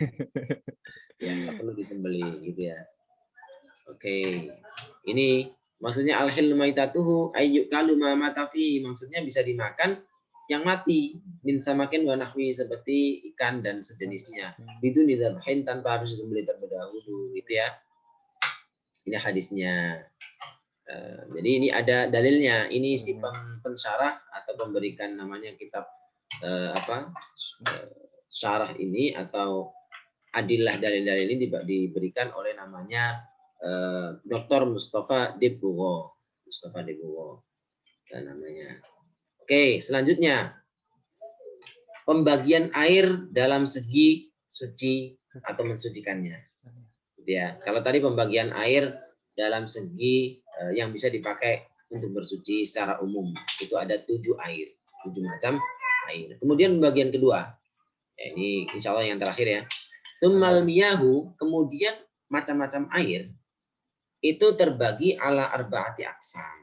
Ya, nggak perlu disembelih, gitu ya. Oke, ini maksudnya al-hillu maitatuhu ayyuk kaluma matafi, maksudnya bisa dimakan yang mati, min samakin wa nahwi, seperti ikan dan sejenisnya. Itu didabhin tanpa harus disembelih terlebih dahulu, gitu ya. Ini hadisnya. Jadi ini ada dalilnya. Ini si pensyarah atau pemberikan namanya kitab syarah ini atau adillah dalil-dalil ini diberikan oleh namanya Dr. Mustafa Debuwo. Namanya. Oke, selanjutnya pembagian air dalam segi suci atau mensucikannya. Ya, kalau tadi pembagian air dalam segi yang bisa dipakai untuk bersuci secara umum itu ada 7 macam air. Kemudian bagian kedua, ya, ini insya Allah yang terakhir ya. Tsummal miyahu, kemudian macam-macam air itu terbagi ala arba'ati aqsam.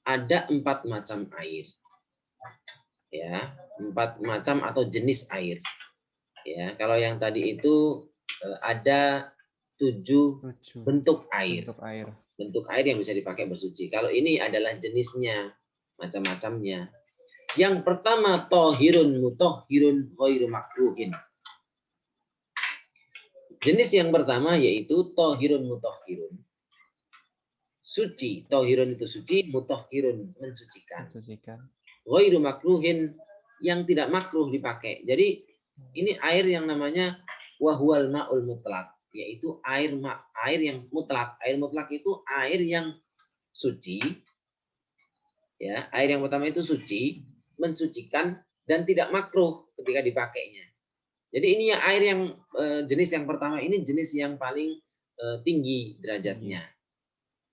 Ada 4 macam air. Ya, 4 macam atau jenis air. Ya, kalau yang tadi itu ada 7 bentuk air. Bentuk air yang bisa dipakai bersuci. Kalau ini adalah jenisnya, macam-macamnya. Yang pertama tohirun mutohirun ghairu makruhin. Jenis yang pertama yaitu tohirun mutohirun. Suci, tohirun itu suci, mutohirun mensucikan. Ghairu makruhin, yang tidak makruh dipakai. Jadi ini air yang namanya wahwal ma'ul mutlak, yaitu air yang mutlak. Air mutlak itu air yang suci. Ya, air yang pertama itu suci, mensucikan dan tidak makruh ketika dipakainya. Jadi ini ya air yang jenis yang pertama ini jenis yang paling tinggi derajatnya.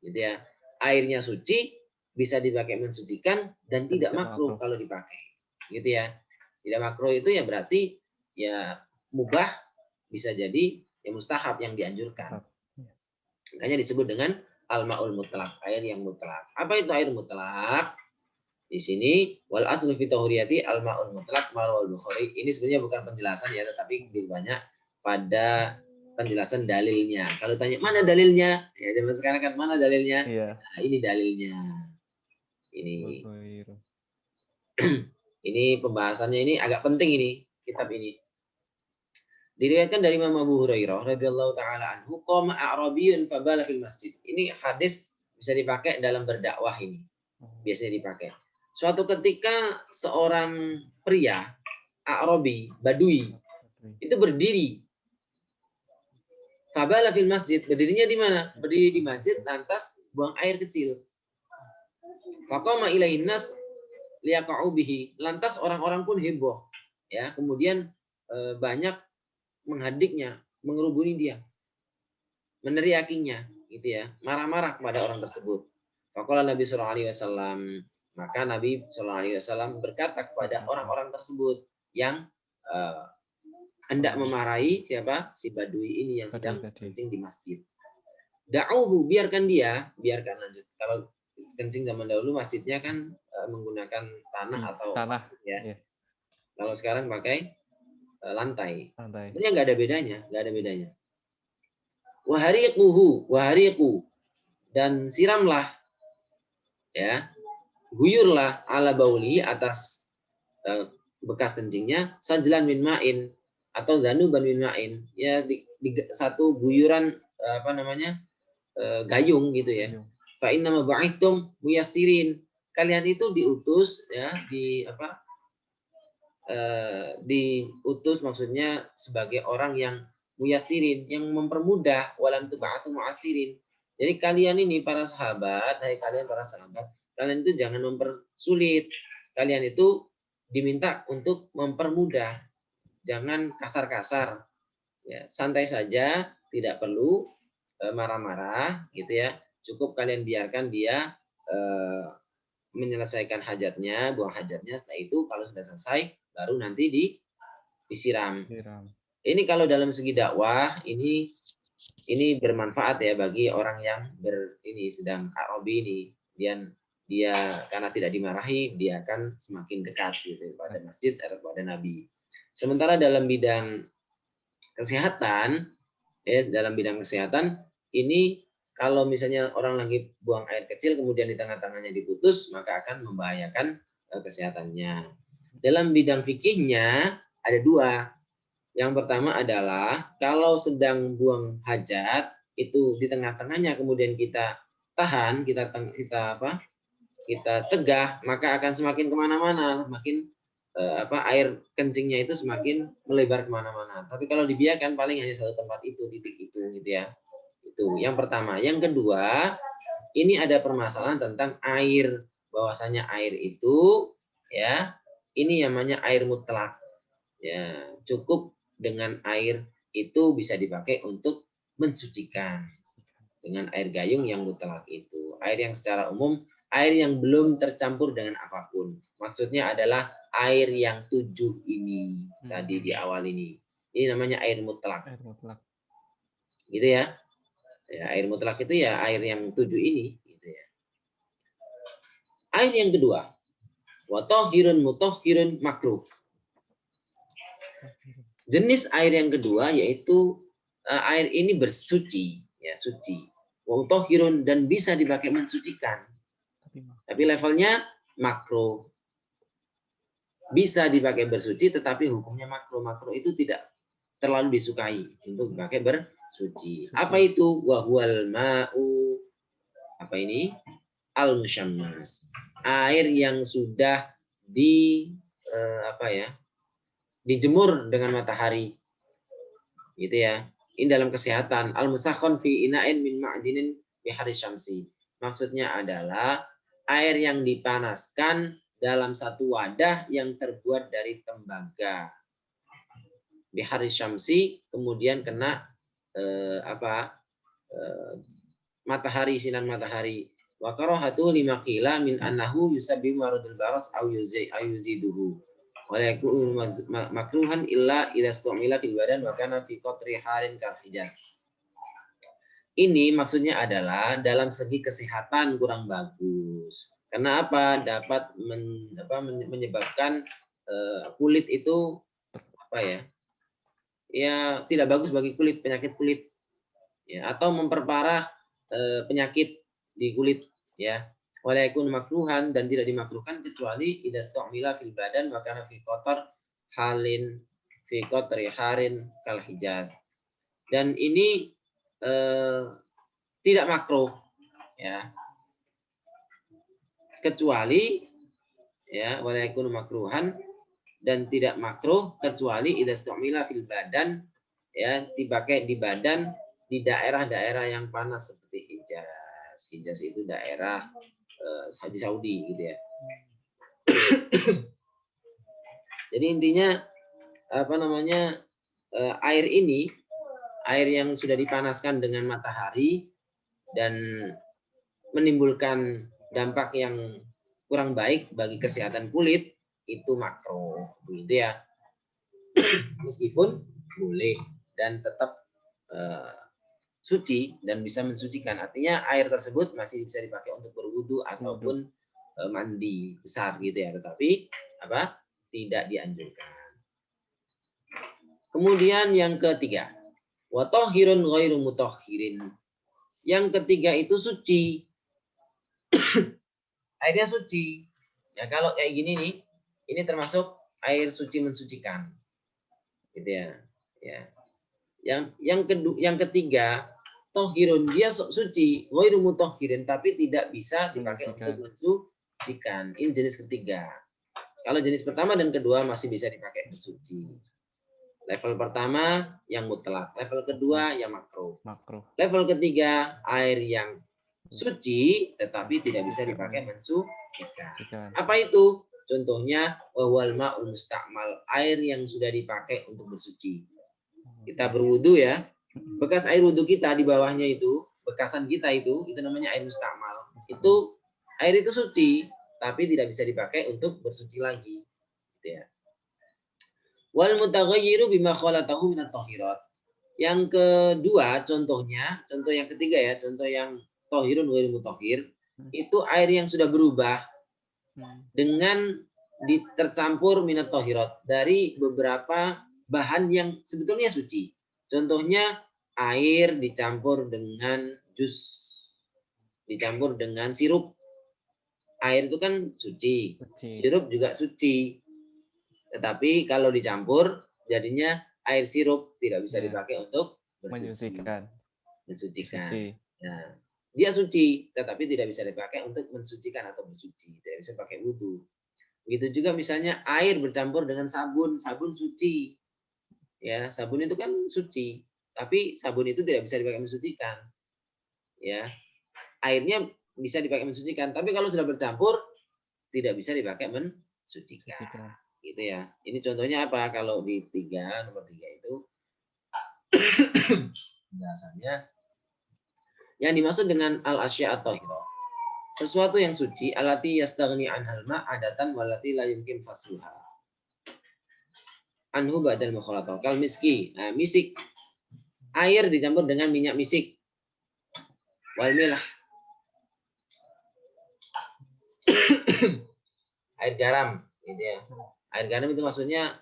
Gitu ya. Airnya suci, bisa dipakai mensucikan dan tidak makruh kalau dipakai. Gitu ya. Tidak makruh itu ya berarti ya mubah, bisa jadi ya mustahab yang dianjurkan. Makanya disebut dengan al-ma'ul mutlak, air yang mutlak. Apa itu air mutlak? Di sini wal aslu fi tahuriyati al-ma'ul mutlak marwal Bukhari. Ini sebenarnya bukan penjelasan ya, tetapi lebih banyak pada penjelasan dalilnya. Kalau tanya mana dalilnya? Ya zaman sekarang kan mana dalilnya? Iya. Nah, ini dalilnya. Ini. Ini pembahasannya ini agak penting ini, kitab ini. Diriwayatkan dari Imam Abu Hurairah radhiyallahu taala anhu, qama a'rabiyyun fabala fil masjid. Ini hadis bisa dipakai dalam berdakwah ini. Biasanya dipakai. Suatu ketika seorang pria A'rabi, Badui, itu berdiri. Fabala fil masjid, berdirinya di mana? Berdiri di masjid, lantas buang air kecil. Faqama ilaihin nas liyaqa'u bihi. Lantas orang-orang pun heboh. Ya, kemudian banyak menghadiknya, mengerubuni dia. Meneriakinya, gitu ya. Marah-marah kepada orang tersebut. Faqala Nabi sallallahu alaihi wasallam, maka Nabi Shallallahu Alaihi Wasallam berkata kepada orang-orang tersebut yang hendak memarahi siapa, si Badui ini yang sedang kencing di masjid. Da'uhu, biarkan dia, biarkan lanjut. Kalau kencing zaman dahulu masjidnya kan menggunakan tanah atau ya. Kalau sekarang pakai lantai. Sebenarnya nggak ada bedanya, nggak ada bedanya. Wahariquhu, dan siramlah, ya. Guyurlah ala bauli, atas bekas kencingnya, sajlan min ma'in atau zanuban min ma'in, ya di satu guyuran gayung gitu ya. Fa inna ma ba'ithum muyassirin, kalian itu diutus ya diutus maksudnya sebagai orang yang muyassirin, yang mempermudah, walam tub'atsu mu'assirin. Jadi kalian ini para sahabat, hai kalian para sahabat, kalian itu jangan mempersulit. Kalian itu diminta untuk mempermudah. Jangan kasar-kasar. Ya, santai saja, tidak perlu marah-marah gitu ya. Cukup kalian biarkan dia menyelesaikan hajatnya, buang hajatnya. Setelah itu kalau sudah selesai baru nanti disiram. Ini kalau dalam segi dakwah ini bermanfaat ya bagi orang yang sedang Arabi ini. Dia karena tidak dimarahi, dia akan semakin dekat gitu pada masjid atau pada Nabi. Sementara dalam bidang kesehatan, ini kalau misalnya orang lagi buang air kecil kemudian di tengah-tengahnya diputus, maka akan membahayakan kesehatannya. Dalam bidang fikihnya ada 2. Yang pertama adalah kalau sedang buang hajat itu di tengah-tengahnya kemudian kita tahan, kita cegah, maka akan semakin kemana-mana, makin air kencingnya itu semakin melebar kemana-mana. Tapi kalau dibiarkan paling hanya satu tempat itu, titik itu, gitu ya. Itu yang pertama. Yang kedua, ini ada permasalahan tentang air, bahwasanya air itu, ya, ini namanya air mutlak. Ya, cukup dengan air itu bisa dipakai untuk mensucikan dengan air gayung yang mutlak itu. Air yang secara umum air yang belum tercampur dengan apapun. Maksudnya adalah air yang 7 ini tadi di awal ini. Ini namanya air mutlak. Air mutlak. Gitu ya. Ya, air mutlak itu ya air yang 7 ini gitu ya. Air yang kedua, wa tahhirun mutahhirun makruh. Jenis air yang kedua yaitu air ini bersuci, ya suci. Wa mutahhirun dan bisa dipakai mensucikan. Tapi levelnya makruh. Bisa dipakai bersuci tetapi hukumnya makruh. Makruh itu tidak terlalu disukai untuk dipakai bersuci. Apa itu? Wa huwal ma'u. Apa ini? Al-musyammas. Air yang sudah dijemur dengan matahari. Gitu ya. Ini dalam kesehatan. Al-musakhon fi ina'in min ma'dinin bihari syamsi. Maksudnya adalah air yang dipanaskan dalam satu wadah yang terbuat dari tembaga. Bihari syamsi, kemudian kena matahari, sinar matahari. Wa karahatu lima qila min annahu yusabbibu maradul baras au yuziduhu. Wa yakunu makruhan illa idza istumila fil badan wa kana fi qatri halin kal hijaz. Ini maksudnya adalah dalam segi kesehatan kurang bagus. Karena apa? Dapat menyebabkan kulit itu ya tidak bagus bagi kulit, penyakit kulit, ya, atau memperparah penyakit di kulit, ya. Walaikun makruhan dan tidak dimakruhkan kecuali idza stu'mila fil badan wa kana fi qatri harin kal hijaz. Dan ini tidak makruh, ya, kecuali ya walaikun makruhan dan tidak makruh kecuali idza stu'mila fil badan, ya, dipakai di badan di daerah-daerah yang panas seperti Hijaz. Hijaz itu daerah di Saudi gitu ya. Jadi intinya air ini, air yang sudah dipanaskan dengan matahari dan menimbulkan dampak yang kurang baik bagi kesehatan kulit itu makruh, begitu ya. Meskipun boleh dan tetap suci dan bisa mensucikan, artinya air tersebut masih bisa dipakai untuk berwudu ataupun mandi besar gitu ya, tetapi tidak dianjurkan. Kemudian yang ketiga, wa tahhirun ghairu mutahhirin. Yang ketiga itu suci. Airnya suci. Ya kalau kayak gini nih, ini termasuk air suci mensucikan. Gitu ya. Ya. Yang ketiga, tohirun, dia suci, ghairu mutahhirin, tapi tidak bisa dipakai untuk mensucikan. Ini jenis ketiga. Kalau jenis pertama dan kedua masih bisa dipakai mensuci. Level pertama yang mutlak, level kedua yang makruh. Level ketiga air yang suci tetapi tidak bisa dipakai mensucikan. Apa itu? Contohnya wal ma'ul musta'mal, air yang sudah dipakai untuk bersuci. Kita berwudu ya, bekas air wudu kita di bawahnya itu, bekasan kita itu namanya air musta'mal. Itu air itu suci tapi tidak bisa dipakai untuk bersuci lagi. Gitu ya. Wal mutaghayyiru bima khalatahu minat tahirat. Yang kedua, contoh yang ketiga ya, contoh yang tahirun ghairu mutahhir, itu air yang sudah berubah dengan tercampur minat tahirat dari beberapa bahan yang sebetulnya suci. Contohnya air dicampur dengan jus, dicampur dengan sirup. Air itu kan suci, sirup juga suci. Tetapi kalau dicampur jadinya air sirup, tidak bisa dipakai untuk mensucikan. Nah, dia suci tetapi tidak bisa dipakai untuk mensucikan atau bersuci, tidak bisa pakai wudu. Begitu juga misalnya air bercampur dengan sabun, sabun suci. Ya, sabun itu kan suci, tapi sabun itu tidak bisa dipakai mensucikan. Ya. Airnya bisa dipakai mensucikan, tapi kalau sudah bercampur tidak bisa dipakai mensucikan. Gitu ya. Ini contohnya apa? Kalau di nomor 3 itu penjelasannya yang dimaksud dengan al-asya' at-tahirah sesuatu yang suci alati yastaghni anhal ma adatan walati la yumkin fasluha anhu ba'dal mukhalatah kal miski. Nah, misik, air dicampur dengan minyak misik, wal milah, air garam gitu ya. Air garam itu maksudnya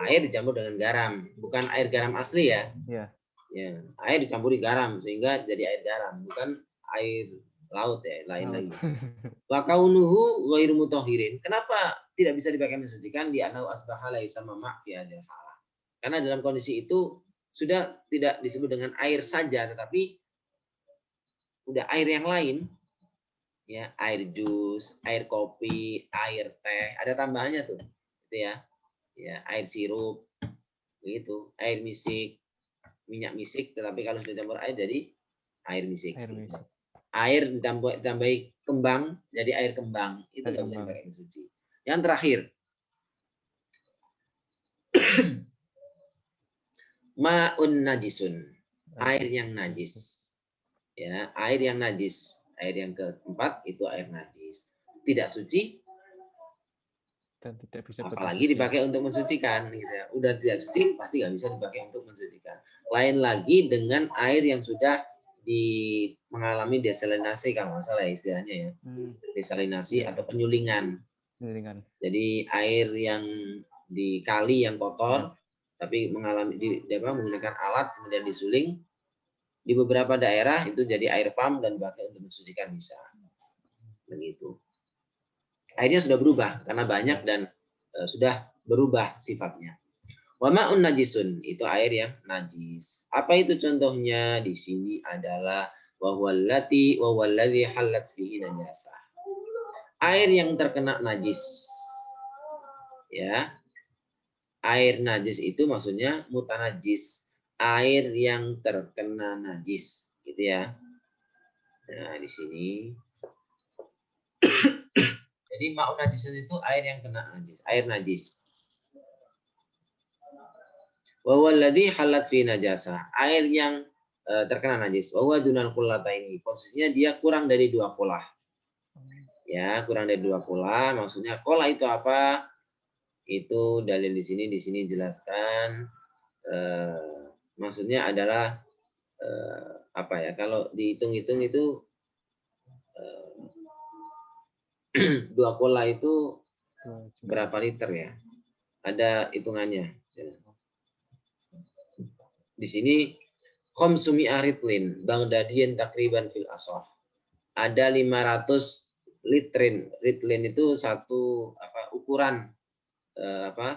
air dicampur dengan garam, bukan air garam asli ya. Iya. Ya, air dicampuri garam sehingga jadi air garam, bukan air laut ya, lain lagi. Wa kaunuhu ghairu mutahhirin. Kenapa tidak bisa dipakai mensucikan? Di anau asbaha laisa ma' fi hadhihi halah. Karena dalam kondisi itu sudah tidak disebut dengan air saja, tetapi udah air yang lain, ya, air jus, air kopi, air teh, ada tambahannya tuh, gitu ya, ya, air sirup, begitu, air misik, minyak misik, tetapi kalau sudah campur air jadi air misik. Air misik. Air ditambahi kembang jadi air kembang, itu nggak bisa dipakai mensuci. Yang terakhir, ma'un najisun, air yang najis. Ya, air yang najis. Air yang keempat itu air najis. Tidak suci Dan tidak bisa apalagi dipakai untuk mensucikan gitu ya. Udah tidak suci pasti nggak bisa dipakai untuk mensucikan. Lain lagi dengan air yang sudah mengalami desalinasi kalau nggak salah istilahnya ya. Desalinasi atau penyulingan. Jadi air yang di kali yang kotor tapi mengalami menggunakan alat kemudian disuling, di beberapa daerah itu jadi air pam dan dipakai untuk mensucikan bisa. Begitu. Airnya sudah berubah karena banyak dan sudah berubah sifatnya. Wa ma'un najisun, itu air yang najis. Apa itu contohnya? Di sini adalah wa huwallazi halat fihi najasah. Air yang terkena najis. Ya. Air najis itu maksudnya mutanajis. Air yang terkena najis, gitu ya. Nah, di sini jadi ma'un najisun itu air yang kena najis, air najis. Wa huwallazi halat fi najasah, air yang terkena najis. Wa huwa dunal qullataini, posisinya dia kurang dari 2 qullah. Ya, kurang dari 2 qullah, maksudnya qullah itu apa? Itu dalil di sini jelaskan maksudnya adalah apa ya? Kalau dihitung-hitung itu 2 qullah itu berapa liter ya? Ada hitungannya. Di sini khamsumi aritlin Baghdadiyin takriban fil ashah. Ada 500 litrin. Ritlin itu satu ukuran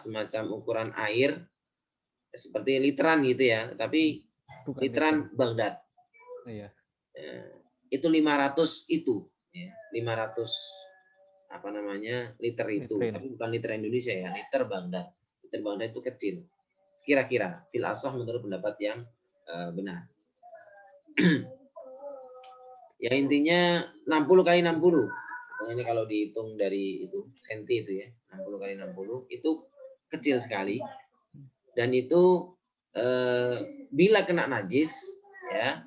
semacam ukuran air seperti literan gitu ya, tapi literan Baghdad. Iya. Itu 500 itu ya, 500 liter itu, tapi bukan liter Indonesia ya, liter Baghdad. Liter Baghdad itu kecil. Kira-kira fil ashah menurut pendapat yang benar. Ya intinya 60 kali 60. Pokoknya kalau dihitung dari itu senti itu ya, 60 kali 60 itu kecil sekali. Dan itu bila kena najis ya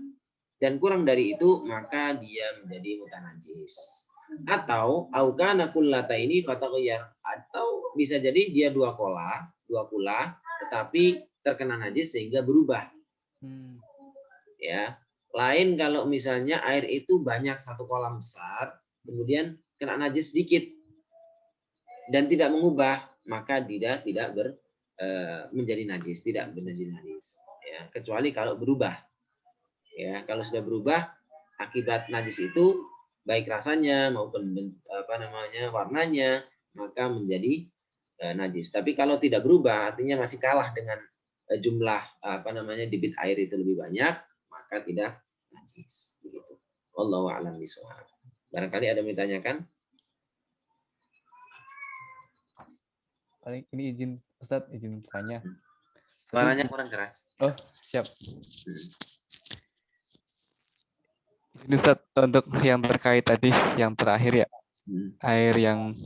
dan kurang dari itu maka dia menjadi mutanajis. Atau aukana kullataini fataghayyar, atau bisa jadi dia 2 qullah tetapi terkena najis sehingga berubah. Ya. Lain kalau misalnya air itu banyak satu kolam besar, kemudian kena najis sedikit dan tidak mengubah, maka dia tidak menjadi najis, tidak menjadi najis. Ya, kecuali kalau berubah. Ya, kalau sudah berubah akibat najis itu baik rasanya maupun warnanya, maka menjadi najis. Tapi kalau tidak berubah, artinya masih kalah dengan jumlah debit air itu lebih banyak, maka tidak najis. Begitu. Wallahu a'lam bishawab. Barangkali ada yang ditanyakan? Ini izin Ustadz, izin tanya. Suaranya kurang keras. Oh, siap. Ini Ustadz, untuk yang terkait tadi, yang terakhir ya, air yang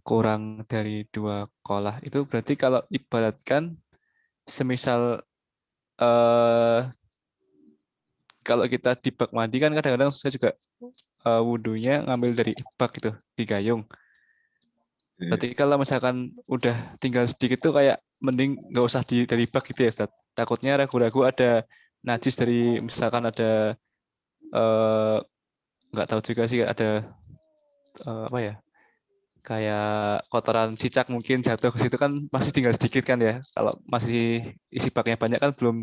kurang dari 2 qullah itu berarti kalau ibaratkan semisal kalau kita di bak mandi kan kadang-kadang saya juga wudhunya ngambil dari bak itu di gayung. Berarti kalau misalkan udah tinggal sedikit tuh kayak mending nggak usah dari bak gitu ya Ustaz. Takutnya ragu-ragu ada najis dari misalkan ada nggak tahu juga sih ada apa ya kayak kotoran cicak mungkin jatuh ke situ kan masih tinggal sedikit kan ya. Kalau masih isi baknya banyak kan belum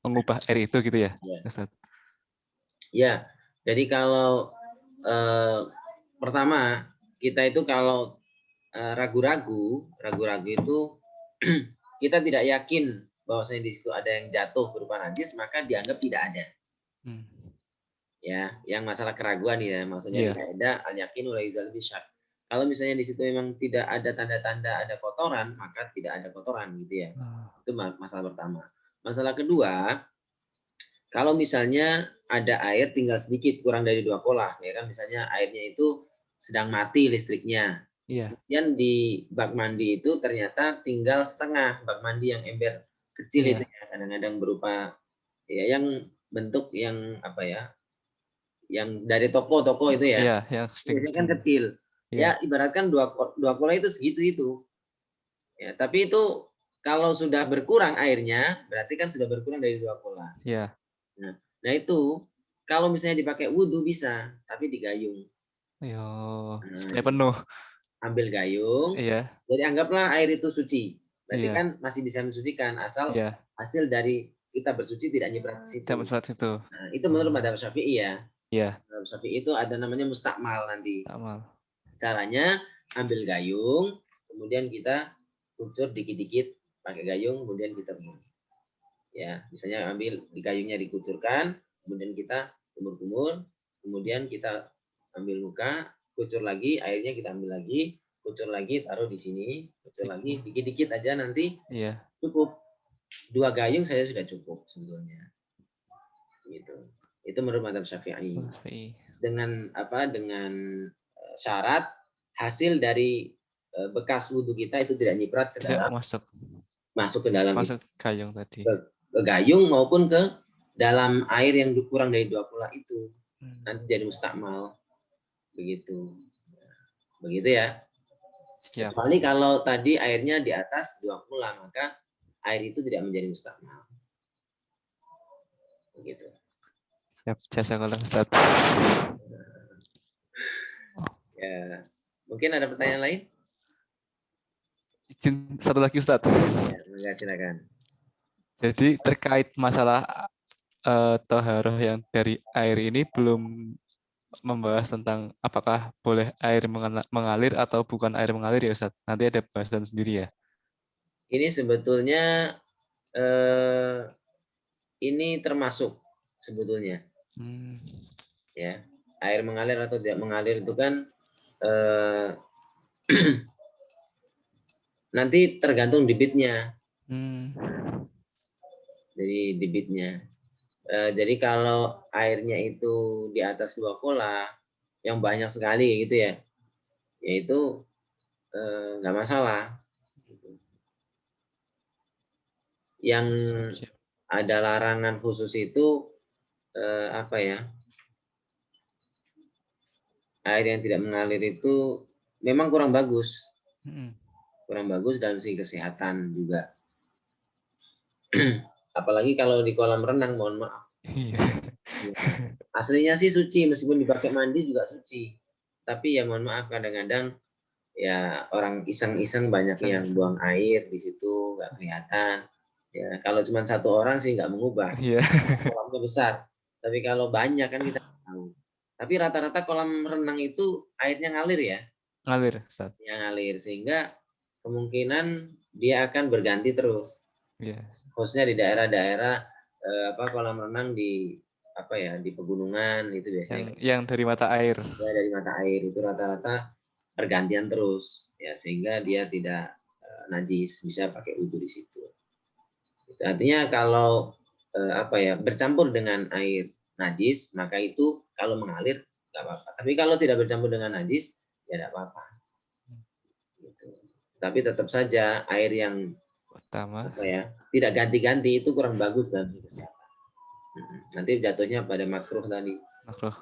mengubah air itu gitu ya, Ustaz. Ya, jadi kalau pertama kita itu kalau ragu-ragu itu kita tidak yakin bahwasanya di situ ada yang jatuh berupa najis, maka dianggap tidak ada. Ya, yang masalah keraguan ya, maksudnya di kaidah al-yakin wa la yuzal bisyak. Kalau misalnya di situ memang tidak ada tanda-tanda ada kotoran, maka tidak ada kotoran gitu ya. Itu masalah pertama. Masalah kedua, kalau misalnya ada air tinggal sedikit kurang dari 2 kolah, ya kan misalnya airnya itu sedang mati listriknya. Kemudian di bak mandi itu ternyata tinggal setengah bak mandi yang ember kecil itu ya, kadang-kadang berupa ya yang bentuk yang apa ya? Yang dari toko-toko itu ya. Iya, yang Biasanya kan kecil. Ya ibaratkan dua kolah itu segitu itu. Ya, tapi itu kalau sudah berkurang airnya, berarti kan sudah berkurang dari 2 kolah. Iya. Nah itu kalau misalnya dipakai wudhu bisa, tapi digayung. Supaya penuh. Ambil gayung. Iya. Jadi anggaplah air itu suci. Berarti kan masih bisa mensucikan asal hasil dari kita bersuci tidak nyiprat ke situ. Nah, itu menurut madzhab Syafi'i ya. Madzhab Syafi'i itu ada namanya mustakmal nanti. Caranya ambil gayung, kemudian kita kucur dikit-dikit pakai gayung, kemudian kita buang. Ya, misalnya ambil di gayungnya dikucurkan, kemudian kita kumur-kumur, kemudian kita ambil muka, kucur lagi, airnya kita ambil lagi, kucur lagi, taruh di sini, kucur lagi, dikit-dikit aja nanti cukup. 2 gayung saya sudah cukup sebetulnya. Gitu. Itu menurut madzhab Syafi'i. Dengan apa? Dengan syarat hasil dari bekas wudhu kita itu tidak nyiprat ke dalam masuk ke dalam gayung tadi. Ke gayung maupun ke dalam air yang kurang dari 2 kolah itu. Nanti jadi mustakmal. Begitu. Begitu ya. Kecuali kalau tadi airnya di atas 2 kolah, maka air itu tidak menjadi mustakmal. Begitu. Siap, jasa kalau Ustaz. Ya, mungkin ada pertanyaan lain? Izin satu lagi Ustaz. Ya, silakan. Jadi terkait masalah toharoh yang dari air ini belum membahas tentang apakah boleh air mengalir atau bukan air mengalir ya Ustaz. Nanti ada bahasan sendiri ya. Ini sebetulnya ini termasuk sebetulnya. Ya, air mengalir atau tidak mengalir itu kan nanti tergantung debitnya. Jadi debitnya. Jadi kalau airnya itu di atas 2 kolah yang banyak sekali gitu ya, yaitu nggak masalah. Yang ada larangan khusus itu apa ya? Air yang tidak mengalir itu memang kurang bagus. Kurang bagus dalam segi kesehatan juga. Apalagi kalau di kolam renang, mohon maaf. Aslinya sih suci, meskipun dipakai mandi juga suci. Tapi ya mohon maaf, kadang-kadang ya orang iseng-iseng banyak yang buang air di situ, nggak kelihatan. Ya kalau cuma 1 orang sih nggak mengubah. Kolamnya besar. Tapi kalau banyak kan kita tahu. Tapi rata-rata kolam renang itu airnya ngalir ya. Ngalir, Ustaz. Yang ngalir, sehingga kemungkinan dia akan berganti terus. Khususnya di daerah-daerah kolam renang di apa ya, di pegunungan itu biasanya. Yang dari mata air. Ya, dari mata air itu rata-rata pergantian terus ya, sehingga dia tidak najis, bisa pakai wudhu di situ. Artinya kalau bercampur dengan air najis, maka itu kalau mengalir nggak apa-apa. Tapi kalau tidak bercampur dengan najis, ya tidak apa-apa. Gitu. Tapi tetap saja air yang pertama tidak ganti-ganti itu kurang bagus dalam kesehatan. Nanti jatuhnya pada makruh tadi. Makruh.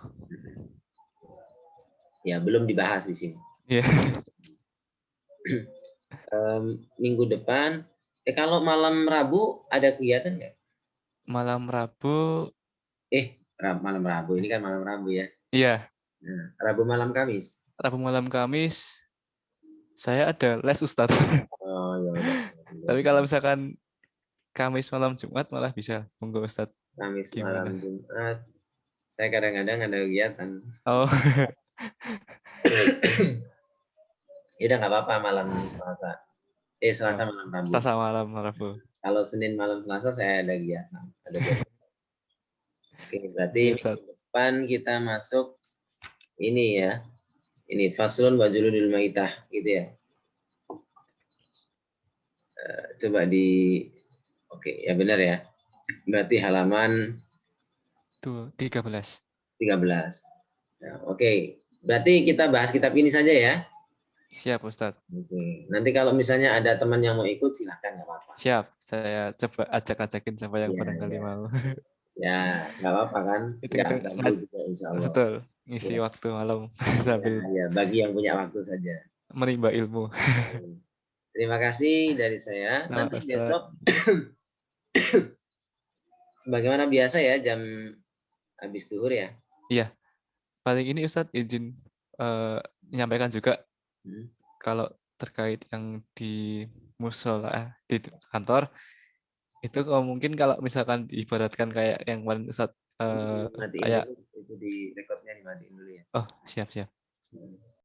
Ya, belum dibahas di sini. Iya. Minggu depan, kalau malam Rabu ada kegiatan nggak? Malam Rabu, Malam Rabu, ini kan malam Rabu ya. iya. Nah, Rabu malam Kamis. Rabu malam Kamis, saya ada les Ustadz. Oh, ya udah. Tapi kalau misalkan Kamis malam Jumat malah bisa. Monggo Ustadz. Kamis malam Gimana? Jumat, saya kadang-kadang ada kegiatan. Oh, Ya udah nggak apa-apa malam Selasa. Selasa siap. malam Rabu. Selasa malam Rabu. Kalau Senin malam Selasa saya ada kegiatan. Ada jadwal. Oke, berarti Iya, minggu Ustadz. depan kita masuk ini ya. Ini faslun wa juludul maitah gitu ya. Coba oke, ya benar ya. Berarti halaman 13. 13. Nah, oke. Berarti kita bahas kitab ini saja ya. Siap, Ustadz. Oke. Nanti kalau misalnya ada teman yang mau ikut, silahkan, nggak apa-apa. Siap. Saya coba ajak-ajakin siapa yang Iya, barangkali iya. mau. Ya, nggak apa-apa kan. Itu Nggak kita ganggu juga, insya Allah. betul ngisi Ya, waktu malam ya, sambil ya, bagi yang punya waktu saja. menimba ilmu. Terima kasih dari saya. Sama Nanti Ustadz. besok, bagaimana biasa ya, jam habis duhur ya. Iya, paling ini Ustadz izin menyampaikan juga kalau terkait yang di musola di kantor itu kalau mungkin kalau misalkan diibaratkan kayak yang kemarin Ustadz Matiin kayak dulu, itu di rekodnya dimatiin dulu ya. oh siap siap